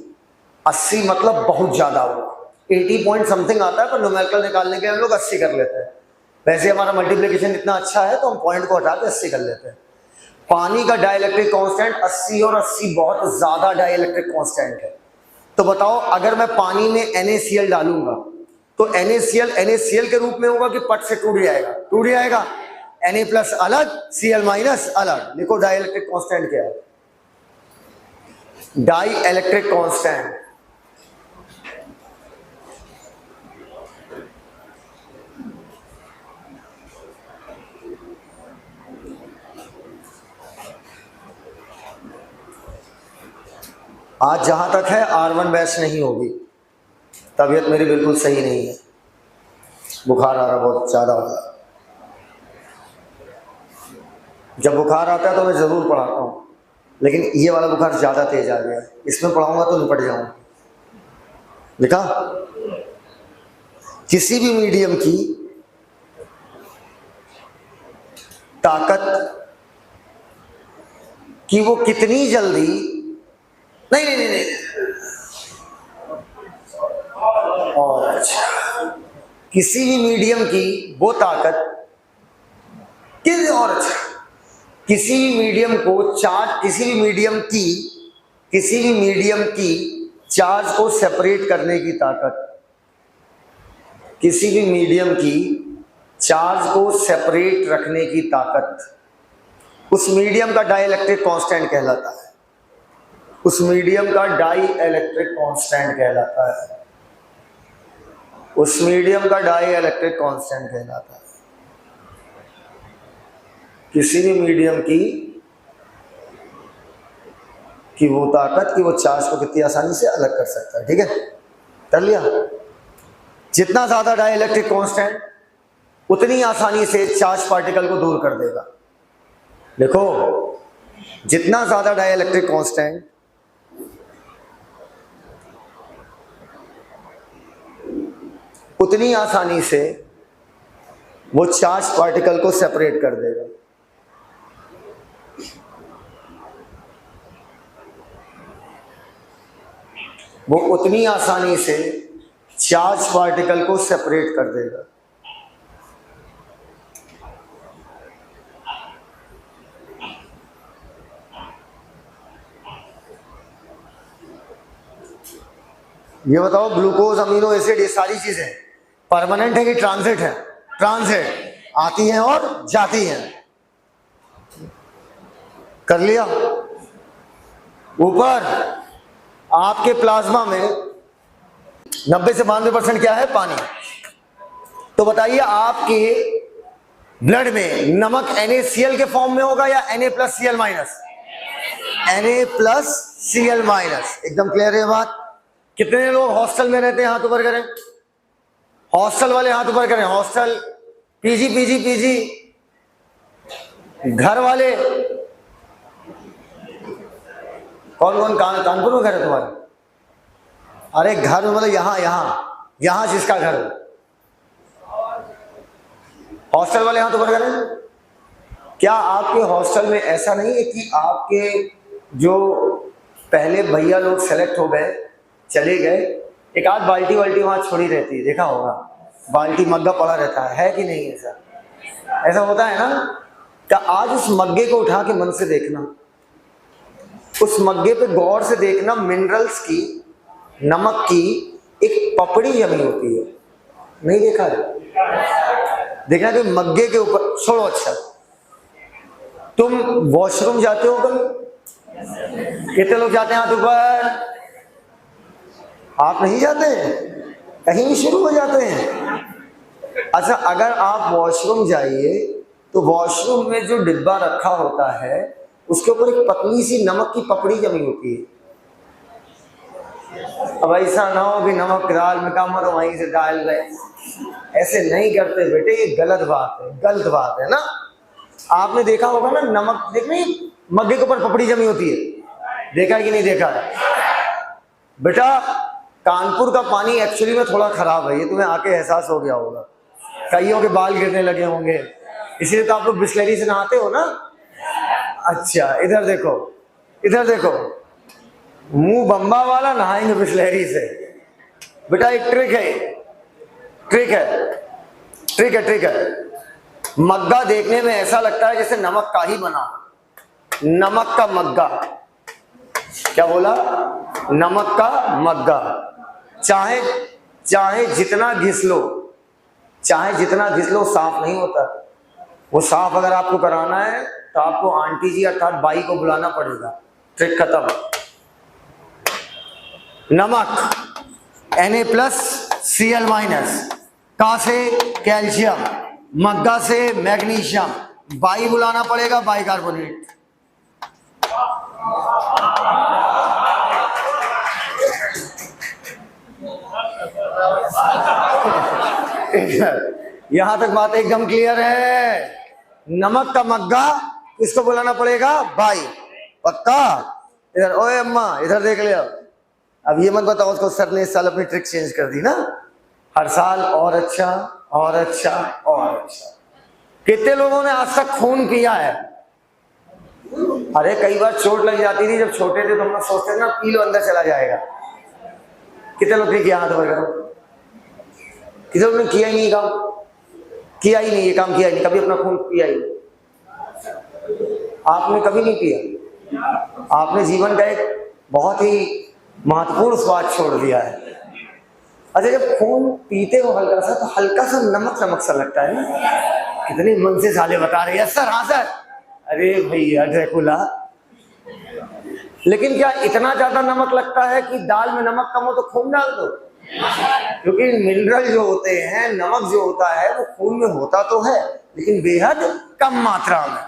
80 मतलब बहुत ज्यादा होगा। 80 पॉइंट समथिंग आता है, पर न्यूमेरिकल निकालने के हम लोग 80 कर लेते हैं। वैसे हमारा मल्टीप्लिकेशन इतना अच्छा है तो हम पॉइंट को हटा के 80 कर लेते हैं। पानी का डाई इलेक्ट्रिक कांस्टेंट 80 और 80 बहुत ज्यादा डाई इलेक्ट्रिक कांस्टेंट है। तो बताओ अगर मैं पानी में NaCl डालूंगा तो NaCl के रूप में होगा कि पट से टूट जाएगा? टूट जाएगा। Na+ अलग, Cl- अलग। देखो डाई इलेक्ट्रिक कांस्टेंट क्या है? डाई इलेक्ट्रिक कांस्टेंट आज जहां तक है R1 बैच नहीं होगी। तबीयत मेरी बिल्कुल सही नहीं है, बुखार आ रहा बहुत ज्यादा हो रहा। जब बुखार आता है तो मैं जरूर पढ़ाता हूँ, लेकिन ये वाला बुखार ज्यादा तेज आ गया है, इसमें पढ़ाऊंगा तो निपट जाऊंगा। लिखा? किसी भी मीडियम की ताकत कि वो कितनी जल्दी, नहीं नहीं नहीं, नहीं। और अच्छा, किसी भी मीडियम की वो ताकत और अच्छा, किसी भी मीडियम को चार्ज, किसी भी मीडियम की चार्ज को सेपरेट करने की ताकत, किसी भी मीडियम की चार्ज को सेपरेट रखने की ताकत उस मीडियम का डाइइलेक्ट्रिक कांस्टेंट कहलाता है। उस मीडियम का डाइइलेक्ट्रिक कांस्टेंट कहलाता है। उस मीडियम का डाइइलेक्ट्रिक कांस्टेंट कहलाता है। किसी भी मीडियम की वो ताकत कि वो चार्ज को कितनी आसानी से अलग कर सकता है। ठीक है, कर लिया? जितना ज्यादा डाइइलेक्ट्रिक कांस्टेंट उतनी आसानी से चार्ज पार्टिकल को दूर कर देगा। देखो, जितना ज्यादा डाइइलेक्ट्रिक कांस्टेंट उतनी आसानी से वो चार्ज पार्टिकल को सेपरेट कर देगा। वो उतनी आसानी से चार्ज पार्टिकल को सेपरेट कर देगा। ये बताओ, ग्लूकोज, अमीनो एसिड, ये सारी चीजें परमानेंट है कि ट्रांजिट है? ट्रांजिट, आती हैं और जाती हैं। कर लिया? ऊपर आपके प्लाज्मा में 90 से 92% क्या है? पानी। तो बताइए, आपके ब्लड में नमक NaCl के फॉर्म में होगा या Na+Cl-? Na+Cl-। एकदम क्लियर है बात? कितने लोग हॉस्टल में रहते हैं? हाथ ऊपर करें। हॉस्टल वाले हाथ ऊपर करें। Hostel, PG. घर वाले कौन कानपुर में घर है तुम्हारे? अरे घर में मतलब यहां जिसका घर है। हॉस्टल वाले हाथ ऊपर करें। क्या आपके हॉस्टल में ऐसा नहीं है कि आपके जो पहले भैया लोग सेलेक्ट हो गए, चले गए, एक आध बाल्टी वहां छोड़ी रहती है, देखा होगा? बाल्टी मग्गा पड़ा रहता है कि नहीं? ऐसा होता है ना? क्या आज उस मग्गे को उठा के मन से देखना, उस मग्गे पे गौर से देखना, मिनरल्स की, नमक की एक पपड़ी जमी होती है। नहीं देखा है? देखना कि मग्गे के ऊपर, छोड़ो। अच्छा, तुम वॉशरूम जाते हो कभी? कितने लोग जाते हैं हाथ ऊपर? आप नहीं जाते? कहीं भी शुरू हो जाते हैं। अच्छा, अगर आप वॉशरूम जाइए तो वॉशरूम में जो डिब्बा रखा होता है उसके ऊपर एक पतली सी नमक की पपड़ी जमी होती है। अब ऐसा ना हो कि नमक दाल में काम हो तो वहीं से डाल रहे, ऐसे नहीं करते बेटे, ये गलत बात है ना। आपने देखा होगा ना, नमक देखने मग्गे के ऊपर पपड़ी जमी होती है, देखा है कि नहीं देखा है? बेटा, कानपुर का पानी एक्चुअली में थोड़ा खराब है, ये तुम्हें आके एहसास हो गया होगा। कईयों के बाल गिरने लगे होंगे, इसलिए तो आप लोग बिस्लरी से नहाते हो ना। अच्छा, इधर देखो, मुंह बम्बा वाला नहाएंगे बिस्लरी से। बेटा, एक ट्रिक है। मग्गा देखने में ऐसा लगता है जैसे नमक का ही बना, नमक का मग्गा। क्या बोला? नमक का मग्गा। चाहे जितना घिस लो, साफ नहीं होता। वो साफ अगर आपको कराना है तो आपको आंटी जी अर्थात बाई को बुलाना पड़ेगा। ट्रिक खत्म। नमक Na+Cl-, का से कैल्शियम, मग्गा से मैग्नीशियम, बाई बुलाना पड़ेगा, बाइकार्बोनेट। यहां तक बात एकदम क्लियर है। नमक का मग्गा इसको बुलाना पड़ेगा बाई, पक्का? इधर, ओए अम्मा, इधर देख ले। अब ये मत बताओ उसको सर ने इस साल अपनी ट्रिक चेंज कर दी ना, हर साल और अच्छा और अच्छा और अच्छा। कितने लोगों ने आज तक खून पिया है? अरे कई बार चोट लग जाती थी जब छोटे थे तो हम लोग सोचते थे ना पी लो अंदर चला जाएगा। कितने लोग ने किया हाथ वगैरह? कितने लोग ने किया ही नहीं काम, किया ही नहीं ये काम, किया ही नहीं कभी, अपना खून पिया ही नहीं? आपने कभी नहीं पिया, आपने जीवन का एक बहुत ही महत्वपूर्ण स्वाद छोड़ दिया है। अच्छा जब खून पीते हो हल्का सा, तो हल्का सा नमक नमक सा लगता है ना। कितने मन से साले बता रहे हैं सर, हाँ सर, अरे भैया ड्रैकुला। लेकिन क्या इतना ज्यादा नमक लगता है कि दाल में नमक कम हो तो खून डाल दो? क्योंकि मिनरल जो होते हैं, नमक जो होता है वो खून में होता तो है लेकिन बेहद कम मात्रा में।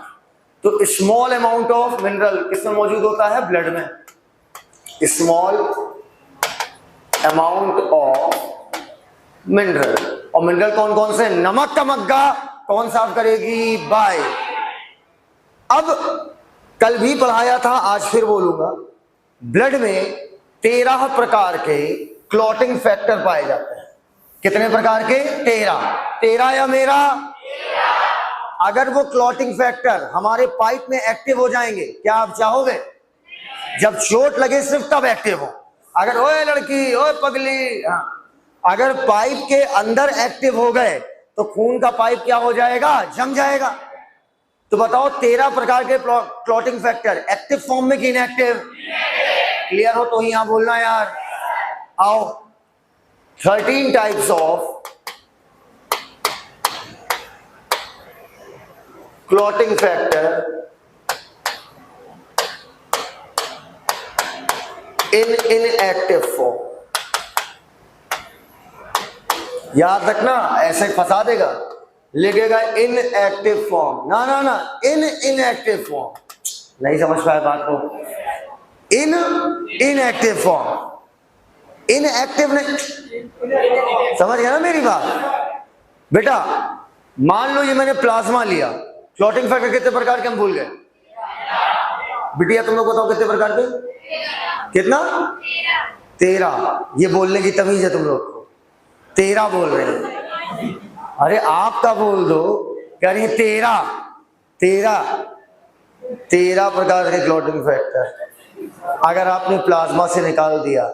तो स्मॉल अमाउंट ऑफ मिनरल किसमें मौजूद होता है? ब्लड में। Small amount of mineral. और मिनरल कौन कौन से? नमक का मग्गा कौन साफ करेगी? बाय। अब कल भी पढ़ाया था, आज फिर बोलूंगा, ब्लड में 13 प्रकार के क्लॉटिंग फैक्टर पाए जाते हैं। कितने प्रकार के? 13 या मेरा? अगर वो क्लॉटिंग फैक्टर हमारे पाइप में एक्टिव हो जाएंगे, क्या आप चाहोगे जब चोट लगे सिर्फ तब एक्टिव हो? अगर ओए लड़की, ओए पगली, हाँ, अगर पाइप के अंदर एक्टिव हो गए तो खून का पाइप क्या हो जाएगा? जम जाएगा। तो बताओ 13 प्रकार के क्लॉटिंग फैक्टर एक्टिव फॉर्म में कि इनएक्टिव? क्लियर हो तो ही यहां बोलना यार। आओ, 13 types of clotting factor in inactive form. याद रखना, ऐसे फंसा देगा, लिखेगा इनएक्टिव फॉर्म, ना ना ना, इनएक्टिव फॉर्म। नहीं समझ पाया बात को? इनएक्टिव फॉर्म, इनएक्टिव नहीं, समझ गया ना मेरी बात? बेटा मान लो ये मैंने प्लाज्मा लिया, क्लॉटिंग फैक्टर कितने प्रकार के हम भूल गए? बिटिया तुम लोग बताओ कितने प्रकार के? कितना? 13। ये बोलने की तमीज है तुम लोग को? 13 बोल रहे हैं। अरे आपका बोल दो, क्या नहीं? 13 प्रकार के क्लॉटिंग फैक्टर। अगर आपने प्लाज्मा से निकाल दिया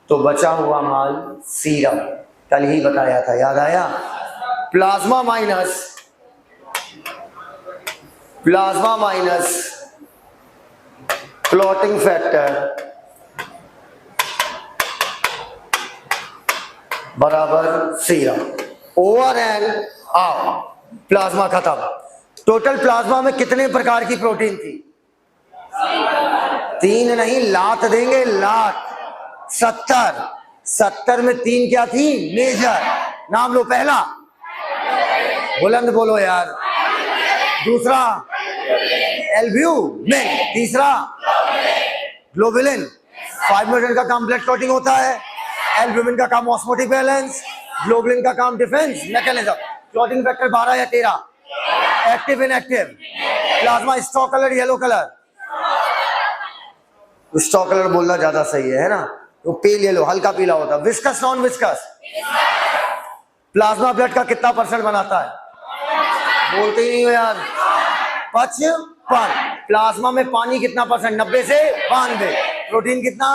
तो बचा हुआ माल सीरम, कल ही बताया था, याद आया? प्लाज्मा माइनस क्लॉटिंग फैक्टर बराबर serum. Over and out, plasma खत्म। टोटल प्लाज्मा में कितने प्रकार की प्रोटीन थी? 3 नहीं, लात देंगे, लात। 70 में 3 क्या थी? मेजर। नाम लो, पहला, बुलंद बोलो यार। दूसरा एल्ब्यूमिन। तीसरा ग्लोबुलिन। 5 मिनट का काम ब्लड क्लॉटिंग होता है, एल्ब्यूमिन का काम ऑस्मोटिक बैलेंस, ग्लोबुलिन का काम डिफेंस मैकेनिज्म। क्लॉटिंग फैक्टर 12 या 13? Active inactive? Plasma stock colour yellow colour, stock colour बोलना ज्यादा सही है ना? तो पेल येलो, हल्का पीला होता है। Viscous non viscous? Plasma blood का कितना % बनाता है? बोलते ही नहीं हो यार। 55। प्लाज्मा में पानी कितना %? 90 से 92। प्रोटीन कितना?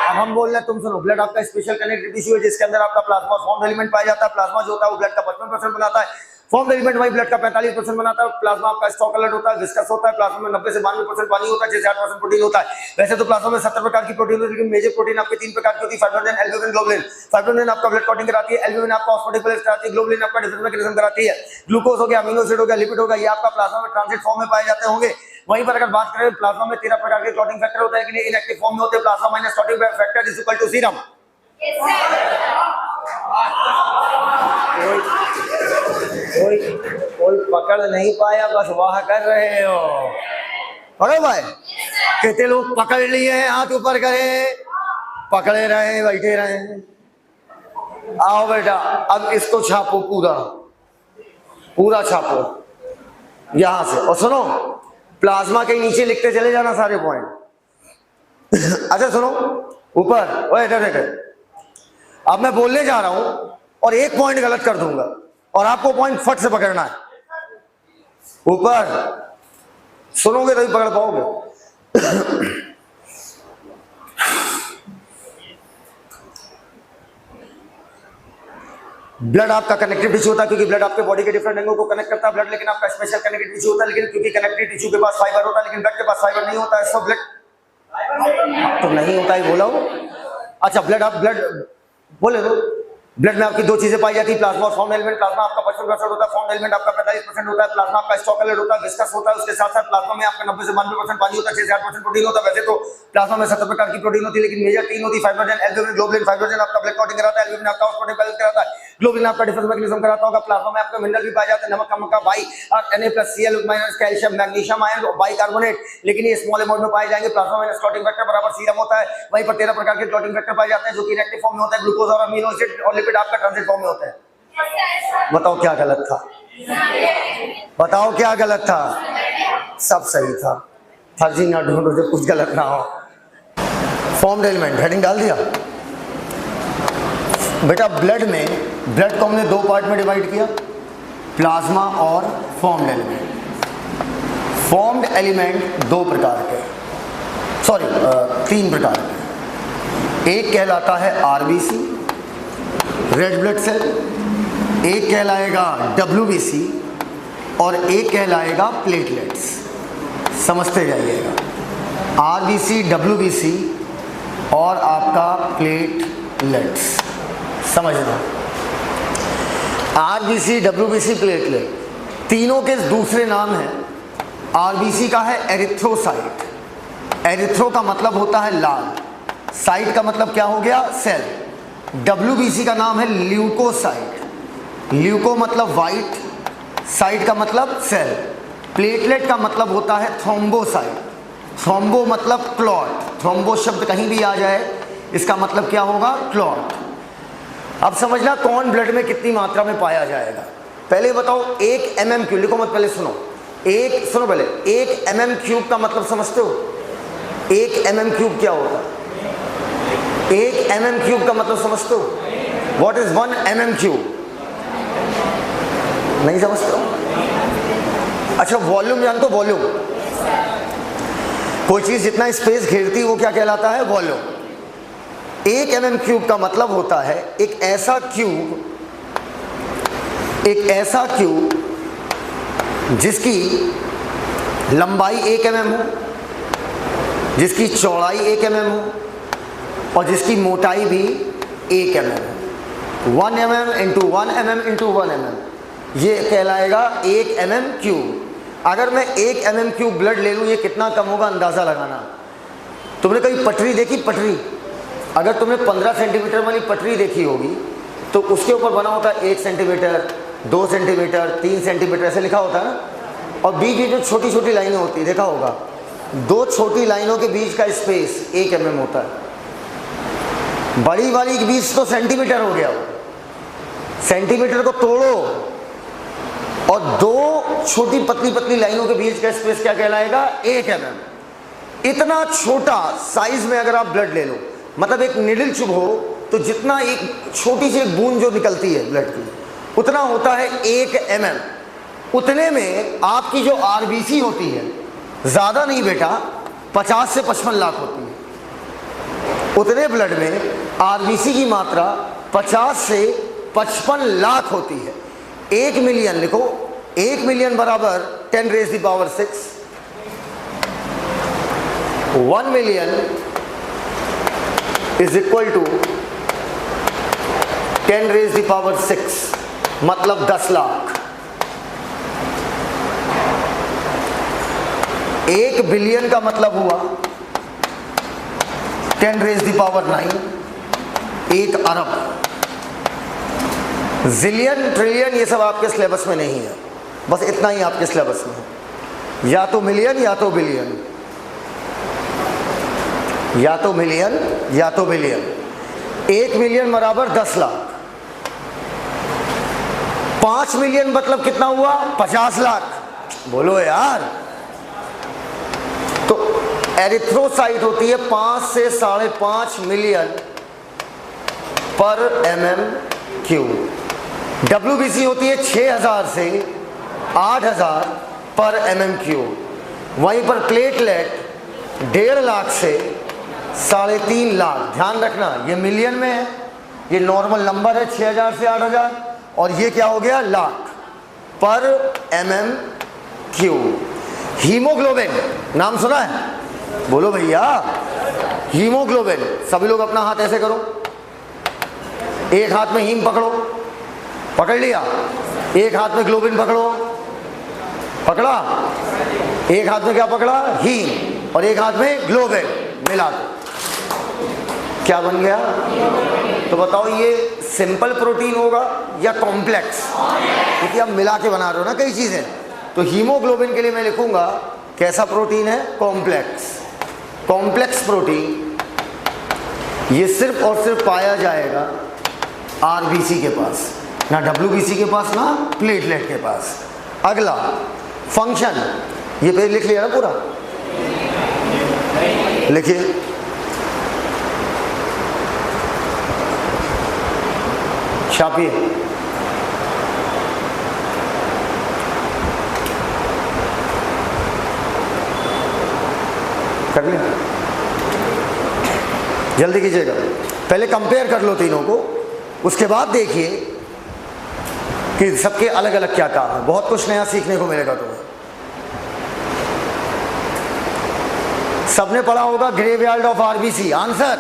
अब हम बोल रहे हैं, तुम सुनो, ब्लड आपका स्पेशल कनेक्टिव टिश्यू है जिसके अंदर आपका प्लाज्मा फॉर्म एलिमेंट पाया जाता है। प्लाज्मा जो होता है वो ब्लड का 55% बनाता है। फॉर्म एलिमेंट वही ब्लड का 45% बनाता है। प्लाज्मा आपका स्टॉक कलर होता है, विस्कस होता है। प्लाज्मा में 90 से 92% पानी होता है, 6 से 8% प्रोटीन होता है। वैसे तो प्लाज्मा में 70 प्रकार की प्रोटीन होती है, लेकिन मेजर प्रोटीन आपके 3 प्रकार की होती है, फाइब्रोनेक्टिन, एल्ब्यूमिन, ग्लोबुलिन। फाइब्रोनेक्टिन आपका ब्लड क्लॉटिंग कराती है, एल्ब्यूमिन आपका ऑस्मोटिक बैलेंस कराती है, ग्लोबुलिन आपका डिफेंस मैकेनिज्म कराती है। ग्लूकोज हो गया, अमीनो एसिड हो गया, लिपिड हो गया, ये आपका प्लाज्मा में ट्रांजिट फॉर्म में पाए जाते होंगे। वहीं पर अगर बात करें, प्लाज्मा में 13 प्रकार के क्लॉटिंग फैक्टर होते हैं, लेकिन इनएक्टिव फॉर्म में होते हैं। Plasma minus clotting factor is equal to serum. कोई पकड़ नहीं पाया, बस वाह कर रहे हो। पकड़ो भाई, कितने लोग पकड़ लिए हैं? हाथ ऊपर करें। पकड़े रहे, बैठे रहे। आओ बेटा, अब इसको छापो, पूरा छापो यहां से। और सुनो, प्लाज्मा के नीचे लिखते चले जाना सारे पॉइंट। अच्छा सुनो, ऊपर। ओए इधर देख, अब मैं बोलने जा रहा हूं और एक पॉइंट गलत कर दूंगा और आपको पॉइंट फट से पकड़ना है। ऊपर सुनोगे तभी पकड़ पाओगे। ब्लड आपका कनेक्टिव टिश्यू होता है क्योंकि ब्लड आपके बॉडी के डिफरेंट अंगों को कनेक्ट करता है ब्लड, लेकिन आपका स्पेशल कनेक्टिव टिश्यू होता है, लेकिन क्योंकि कनेक्टिव टिश्यू के पास फाइबर होता है लेकिन ब्लड के पास फाइबर नहीं होता है, सो ब्लड तो नहीं होता है। बोला हो अच्छा, ब्लड बोले तो ब्लड में आपकी दो चीजें पाई जाती है, प्लाज्मा और फाउंड एलिमेंट। प्लाज्मा आपका 55% होता है, फाउंड एलिमेंट आपका 45% होता है। प्लाज्मा आपका स्टॉकलेट होता है, विस्कस होता है, उसके साथ साथ प्लाज्मा में आपका 90 से 92% पानी होता है, 6 से 8% प्रोटीन होता है। वैसे तो प्लाज्मा में 70 प्रकार की प्रोटीन होती है, लेकिन मेजर 3 होती है, फाइब्रोजन, एल्ब्यूमिन, ग्लोबुलिन। फाइब्रोजन आपका ब्लड क्लॉटिंग कराता है, एल्ब्यूमिन आपका ट्रांसपोर्टिंग बैलेंस कराता है, ग्लोबुलिन आपका डिफेंस मैकेनिज्म कराता होगा। प्लाज्मा में आपके मिनरल भी पाए जाते हैं, नमक, कमका, बाई और Na+Cl- कैल्शियम, मैग्नीशियम, आयरन और बाइकार्बोनेट, लेकिन ये स्मॉल अमाउंट में पाए जाएंगे। प्लाज्मा में क्लॉटिंग फैक्टर बराबर सीरम होता है, वहीं पर 13 प्रकार के क्लॉटिंग फैक्टर पाए जाते हैं जो कि इनएक्टिव फॉर्म में होता है, ग्लूकोज और अमीनो एसिड और लिपिड आपका ट्रांजिट फॉर्म में होता है। बताओ क्या गलत था? बताओ क्या गलत था? सब सही था। फर्जी ना ढूंढो जो कुछ गलत ना हो। फॉर्म्ड एलिमेंट हेडिंग डाल दिया बेटा। ब्लड को हमने दो पार्ट में डिवाइड किया, प्लाज्मा और फॉर्म्ड एलिमेंट। फॉर्म्ड एलिमेंट दो प्रकार के, सॉरी 3 प्रकार के। एक कहलाता है आरबीसी, रेड ब्लड सेल, एक कहलाएगा WBC और एक कहलाएगा प्लेटलेट्स। समझते जाइएगा, आरबीसी, WBC और आपका प्लेटलेट्स। समझना, आरबीसी, WBC, प्लेटलेट तीनों के दूसरे नाम हैं। आरबीसी का है एरिथ्रोसाइट, एरिथ्रो का मतलब होता है लाल, साइट का मतलब क्या हो गया? सेल। WBC का नाम है ल्यूकोसाइट, ल्यूको मतलब वाइट, साइट का मतलब सेल। प्लेटलेट का मतलब होता है थ्रोम्बोसाइट, थ्रोम्बो मतलब क्लॉट, थ्रोम्बो शब्द कहीं भी आ जाए इसका मतलब क्या होगा? क्लॉट। अब समझना कौन ब्लड में कितनी मात्रा में पाया जाएगा। पहले बताओ 1 mm3, लिखो मत, पहले सुनो। सुनो पहले, 1 mm3 का मतलब समझते हो? 1 mm3 क्या होगा? 1 mm3 का मतलब समझते हो? What is 1 mm3? नहीं समझते हो? अच्छा, वॉल्यूम जानते हो? वॉल्यूम, कोई चीज जितना स्पेस घेरती वो क्या कहलाता है? वॉल्यूम। 1 mm3 का मतलब होता है एक ऐसा क्यूब जिसकी लंबाई 1 mm हो, जिसकी चौड़ाई 1 mm हो और जिसकी मोटाई भी 1 mm हो। 1 mm into 1 mm into 1 mm, ये कहलाएगा 1 mm3। अगर मैं 1 mm3 ब्लड ले लूँ, ये कितना कम होगा अंदाज़ा लगाना। तुमने कभी पटरी देखी? पटरी, अगर तुमने 15 सेंटीमीटर वाली पटरी देखी होगी तो उसके ऊपर बना होता है 1 सेंटीमीटर, 2 सेंटीमीटर, 3 सेंटीमीटर, ऐसे लिखा होता है ना। और बीच बीच में छोटी छोटी लाइनें होती है, देखा होगा। 2 छोटी लाइनों के बीच का स्पेस 1 mm होता है। बड़ी वाली के बीच तो सेंटीमीटर हो गया, वो सेंटीमीटर को तोड़ो और 2 छोटी पतली पतली लाइनों के बीच का स्पेस क्या कहलाएगा? 1 mm। इतना छोटा साइज में अगर आप ब्लड ले लो, मतलब एक निडल चुभो तो जितना एक छोटी सी एक बूंद जो निकलती है ब्लड की, उतना होता है 1 mm। उतने में आपकी जो आरबीसी होती है, ज़्यादा नहीं बेटा, 50 से 55 लाख होती है। उतने ब्लड में आरबीसी की मात्रा 50 से 55 लाख होती है। 1 मिलियन लिखो, 1 मिलियन बराबर 10⁻⁶। 1 मिलियन इज इक्वल टू 10⁻⁶, मतलब 10 लाख। 1 बिलियन का मतलब हुआ 10⁹, 1 अरब। जिलियन, ट्रिलियन ये सब आपके सिलेबस में नहीं है, बस इतना ही आपके सिलेबस में है। या तो मिलियन या तो बिलियन, या तो मिलियन या तो बिलियन। 1 मिलियन बराबर 10 लाख। 5 मिलियन मतलब कितना हुआ? 50 लाख। बोलो यार। तो एरिथ्रोसाइट होती है 5 से 5.5 मिलियन पर mm³। WBC होती है 6000 से 8000 पर mm³। वहीं पर प्लेटलेट 1.5 लाख से 3.5 लाख। ध्यान रखना ये मिलियन में है, ये नॉर्मल नंबर है 6000 से 8000, और ये क्या हो गया लाख पर mm³। हीमोग्लोबिन नाम सुना है? बोलो भैया। हीमोग्लोबिन, सभी लोग अपना हाथ ऐसे करो, एक हाथ में हीम पकड़ो, पकड़ लिया, एक हाथ में ग्लोबिन पकड़ो, पकड़ा, एक हाथ में क्या पकड़ा? हीम, और एक हाथ में ग्लोबिन, मिला दो, क्या बन गया? तो बताओ ये सिंपल प्रोटीन होगा या कॉम्प्लेक्स? क्योंकि आप मिला के बना रहे हो ना कई चीजें। तो हीमोग्लोबिन के लिए मैं लिखूंगा कैसा प्रोटीन है? कॉम्प्लेक्स। कॉम्प्लेक्स प्रोटीन ये सिर्फ और सिर्फ पाया जाएगा आरबीसी के पास, ना डब्ल्यूबीसी के पास, ना प्लेटलेट के पास। अगला फंक्शन, ये पेज लिख लिया ना पूरा, लिखिए। छापिए। कर लिया? जल्दी कीजिएगा, पहले कंपेयर कर लो तीनों को, उसके बाद देखिए कि सबके अलग अलग क्या काम है। बहुत कुछ नया सीखने को मिलेगा तुम्हें। सबने पढ़ा होगा ग्रेवयार्ड ऑफ आरबीसी। आंसर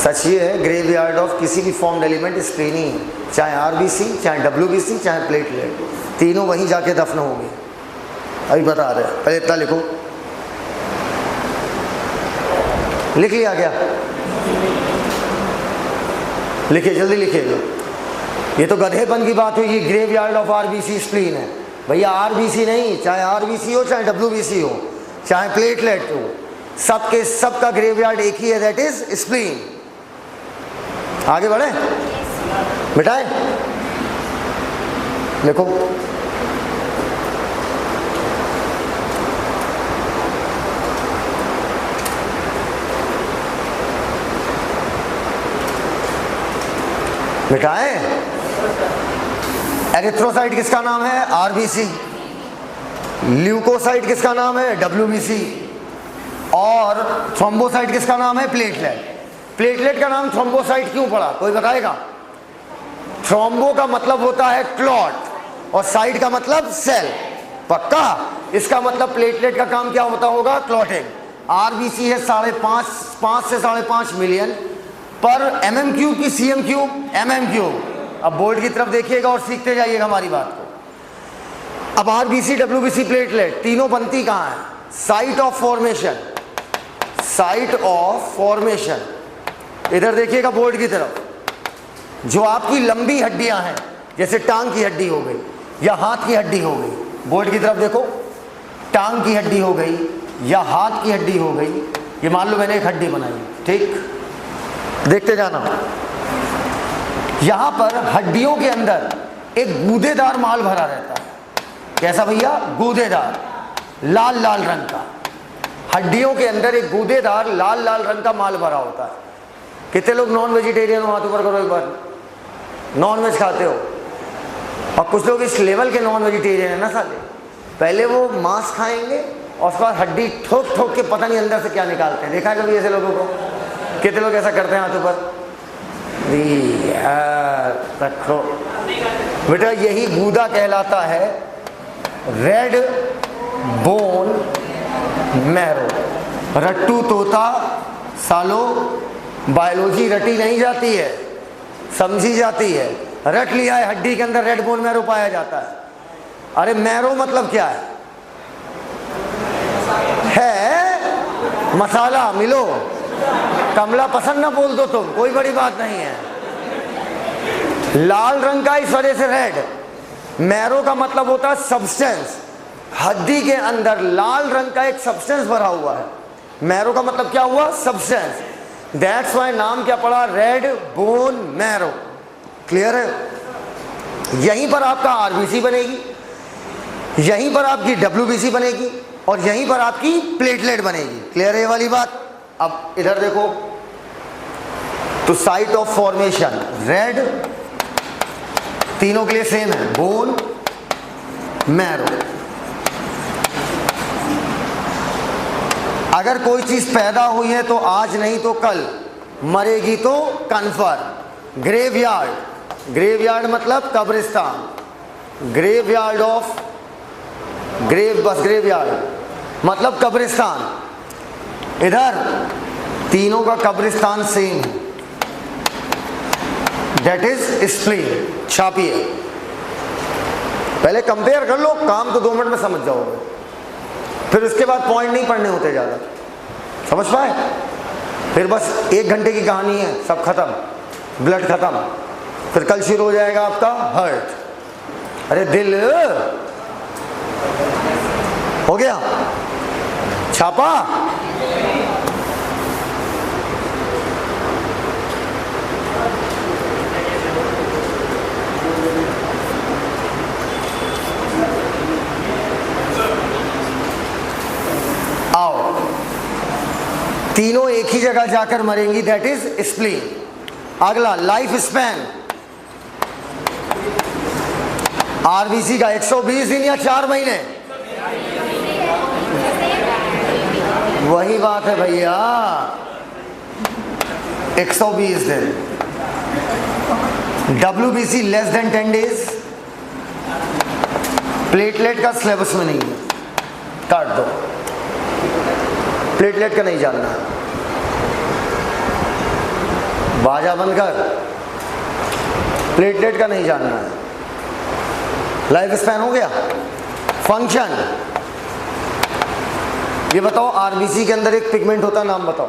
सच ये है, ग्रेवयार्ड ऑफ किसी भी फॉर्म्ड एलिमेंट स्प्लीन ही है, चाहे आरबीसी, चाहे डब्ल्यूबीसी, चाहे प्लेटलेट, तीनों वहीं जाके दफन होंगे। अभी बता रहे हैं, पहले इतना लिखो। लिख लिया क्या? लिखिए, जल्दी लिखिएगा। ये तो गधेपन की बात हुई, ग्रेवयार्ड ऑफ आरबीसी स्प्लीन है। भैया आरबीसी नहीं, चाहे आरबीसी हो, चाहे डब्ल्यूबीसी हो, चाहे प्लेटलेट हो, सबके सबका ग्रेवयार्ड एक ही है, दैट इज स्प्लीन। आगे बढ़े, मिटाए, लिखो। मिटाए। एरिथ्रोसाइट किसका नाम है? आरबीसी। ल्यूकोसाइट किसका नाम है? डब्ल्यूबीसी। और थ्रोम्बोसाइट किसका नाम है? प्लेटलेट। प्लेटलेट का नाम थ्रोम्बोसाइट क्यों पड़ा? कोई बताएगा? थ्रोम्बो का मतलब होता है क्लॉट, और साइट का मतलब सेल। पक्का? इसका मतलब प्लेटलेट का काम क्या होता होगा? क्लॉटिंग। आरबीसी है 5 से 5.5 मिलियन पर mm³ की cm³ mm³। अब बोर्ड की तरफ देखिएगा और सीखते जाइएगा हमारी बात को। अब आरबीसी, डब्ल्यूबीसी, प्लेटलेट तीनों बनती कहाँ है? Site of formation. Site of formation, इधर देखिएगा बोर्ड की तरफ। जो आपकी लंबी हड्डियां हैं, जैसे टांग की हड्डी हो गई या हाथ की हड्डी हो गई, बोर्ड की तरफ देखो, टांग की हड्डी हो गई या हाथ की हड्डी हो गई, ये मान लो मैंने एक हड्डी बनाई, ठीक, देखते जाना। यहां पर हड्डियों के अंदर एक गूदेदार माल भरा रहता है। कैसा भैया? गूदेदार, लाल लाल रंग का। हड्डियों के अंदर एक गूदेदार लाल लाल रंग का माल भरा होता है। कितने लोग नॉन वेजिटेरियन हो? हाथ ऊपर करो एक बार। नॉन वेज खाते हो? और कुछ लोग इस लेवल के नॉन वेजिटेरियन है ना साले, पहले वो मांस खाएंगे और उसके बाद हड्डी ठोक ठोक के पता नहीं अंदर से क्या निकालते हैं। देखा है कभी ऐसे लोगों को? कितने लोग ऐसा करते हैं हाथ ऊपर? रखो बेटा, यही गूदा कहलाता है रेड बोन मैरो। रट्टू तोता सालो, बायोलॉजी रटी नहीं जाती है, समझी जाती है। रट लिया है, हड्डी के अंदर रेड बोन मैरो पाया जाता है। अरे मैरो मतलब क्या है मसाला, मिलो। कमला पसंद ना बोल दो तुम, कोई बड़ी बात नहीं है। लाल रंग का इस वजह से रेड। मैरो का मतलब होता है सब्सटेंस। हड्डी के अंदर लाल रंग का एक सब्सटेंस भरा हुआ है। मैरो का मतलब क्या हुआ? सब्सटेंस। दैट्स वाई नाम क्या पड़ा? Red bone marrow. क्लियर है? यहीं पर आपका आरबीसी बनेगी, यहीं पर आपकी डब्ल्यूबीसी बनेगी, और यहीं पर आपकी प्लेटलेट बनेगी। क्लियर है ये वाली बात? अब इधर देखो तो साइट ऑफ फॉर्मेशन रेड, तीनों के लिए सेम है, बोन मैरो। अगर कोई चीज पैदा हुई है तो आज नहीं तो कल, मरेगी तो कन्फर्म। ग्रेवयार्ड, ग्रेवयार्ड मतलब कब्रिस्तान, ग्रेवयार्ड ऑफ ग्रेव, बस ग्रेवयार्ड मतलब कब्रिस्तान। इधर तीनों का कब्रिस्तान सेम है, दैट इज स्प्लीन। छापिए, पहले कंपेयर कर लो, काम तो 2 मिनट में समझ जाओगे, फिर उसके बाद पॉइंट नहीं पढ़ने होते ज़्यादा, समझ पाए? फिर बस 1 घंटे की कहानी है, सब खत्म, ब्लड खत्म, फिर कल शुरू हो जाएगा आपका हार्ट। अरे दिल हो गया छापा। आओ, तीनों एक ही जगह जाकर मरेंगी, दैट इज स्प्लीन। अगला लाइफ स्पैन, आरबीसी का 120 दिन या 4 महीने, वही बात है भैया, 120 दिन। WBC less than 10 days. Platelet का सिलेबस में नहीं है, काट दो, प्लेटलेट का नहीं जानना है, बाजा बंद कर, प्लेटलेट का नहीं जानना है। लाइफ स्पैन हो गया। फंक्शन, ये बताओ आरबीसी के अंदर एक पिगमेंट होता है, नाम बताओ।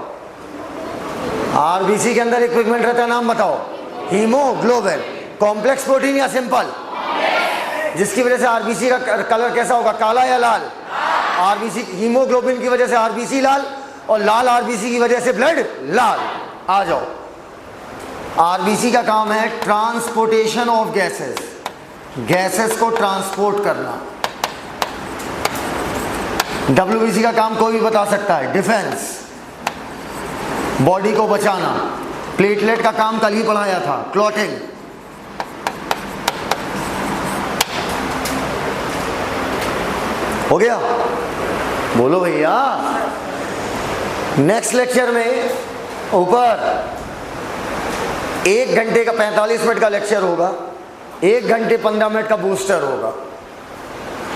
आरबीसी के अंदर एक पिगमेंट रहता है, नाम बताओ। हीमोग्लोबिन। कॉम्प्लेक्स प्रोटीन या सिंपल? जिसकी वजह से आरबीसी का कलर कैसा होगा, काला या लाल? आरबीसी, हीमोग्लोबिन की वजह से आरबीसी लाल, और लाल आरबीसी की वजह से ब्लड लाल। आ जाओ, आरबीसी का काम है ट्रांसपोर्टेशन ऑफ गैसेस, गैसेस को ट्रांसपोर्ट करना। WBC का काम कोई भी बता सकता है, डिफेंस, बॉडी को बचाना। प्लेटलेट का काम कल ही पढ़ाया था, क्लॉटिंग। हो गया? बोलो भैया। नेक्स्ट लेक्चर में ऊपर 1 घंटे का 45 मिनट का लेक्चर होगा, 1 घंटे 15 मिनट का बूस्टर होगा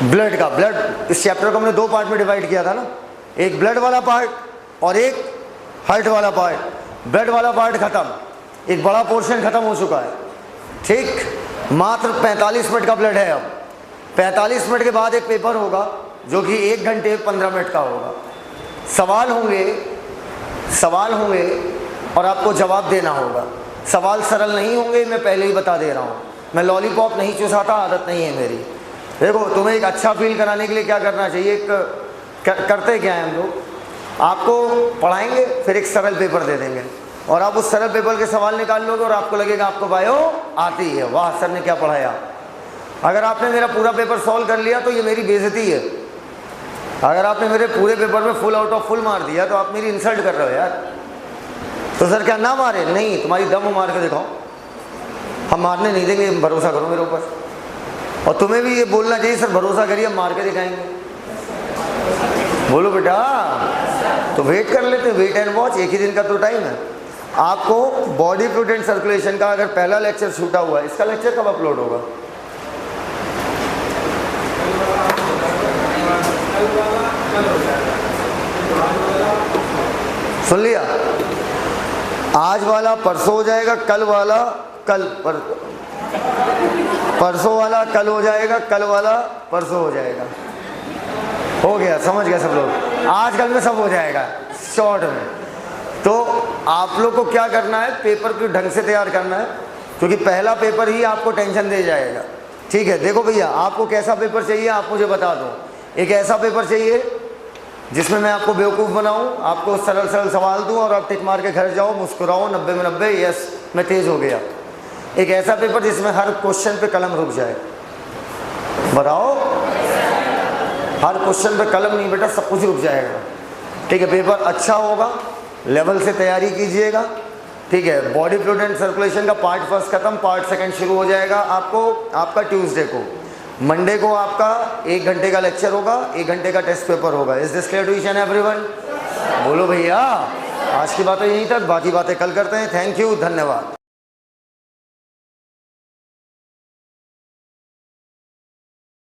ब्लड का। ब्लड, इस चैप्टर को हमने 2 पार्ट में डिवाइड किया था ना, एक ब्लड वाला पार्ट और एक हार्ट वाला पार्ट। ब्लड वाला पार्ट खत्म, एक बड़ा पोर्शन खत्म हो चुका है, ठीक। मात्र 45 मिनट का ब्लड है। अब 45 मिनट के बाद एक पेपर होगा जो कि 1 घंटे 15 मिनट का होगा। सवाल होंगे और आपको जवाब देना होगा। सवाल सरल नहीं होंगे, मैं पहले ही बता दे रहा हूँ। मैं लॉलीपॉप नहीं चूसाता, आदत नहीं है मेरी। देखो, तुम्हें एक अच्छा फील कराने के लिए क्या करना चाहिए, करते क्या है हम लोग, आपको पढ़ाएंगे, फिर एक सरल पेपर दे देंगे और आप उस सरल पेपर के सवाल निकाल लोगे और आपको लगेगा आपको बायो आती है, वाह सर ने क्या पढ़ाया। अगर आपने मेरा पूरा पेपर सॉल्व कर लिया तो ये मेरी बेइज्जती है। अगर आपने मेरे पूरे पेपर में फुल आउट ऑफ फुल मार दिया तो आप मेरी इंसल्ट कर रहे हो यार। तो सर क्या ना मारे? नहीं, तुम्हारी दम मार के दिखाओ, हम मारने नहीं देंगे, भरोसा करो मेरे ऊपर। और तुम्हें भी ये बोलना चाहिए, सर भरोसा करिए, हम मार के दिखाएंगे। बोलो बेटा, तो वेट कर लेते, वेट एंड वॉच, एक ही दिन का तो टाइम है। आपको बॉडी फ्लूइड एंड सर्कुलेशन का अगर पहला लेक्चर छूटा हुआ है, इसका लेक्चर कब अपलोड होगा? सुन लिया? आज वाला परसों हो जाएगा, कल वाला परसों वाला कल हो जाएगा, कल वाला परसों हो जाएगा। हो गया, समझ गया सब लोग? आज कल में सब हो जाएगा शॉर्ट में। तो आप लोग को क्या करना है, पेपर को ढंग से तैयार करना है, क्योंकि पहला पेपर ही आपको टेंशन दे जाएगा। ठीक है, देखो भैया, आपको कैसा पेपर चाहिए आप मुझे बता दो। एक ऐसा पेपर चाहिए जिसमें मैं आपको बेवकूफ़ बनाऊं, आपको सरल सरल सवाल दूं और आप टिक मार के घर जाओ, मुस्कुराओ, 90 में 90, यस मैं तेज़ हो गया। एक ऐसा पेपर जिसमें हर क्वेश्चन पे कलम रुक जाए। बताओ, हर क्वेश्चन पे कलम नहीं बेटा, सब कुछ रुक जाएगा। ठीक है, पेपर अच्छा होगा, लेवल से तैयारी कीजिएगा। ठीक है, बॉडी फ्लूइड एंड सर्कुलेशन का पार्ट फर्स्ट खत्म, पार्ट सेकंड शुरू हो जाएगा आपका ट्यूसडे को। मंडे को आपका 1 घंटे का लेक्चर होगा, 1 घंटे का टेस्ट पेपर होगा। Is this clear to each and everyone? बोलो भैया। आज की बातें यहीं तक, बाकी बातें कल करते हैं। थैंक यू, धन्यवाद।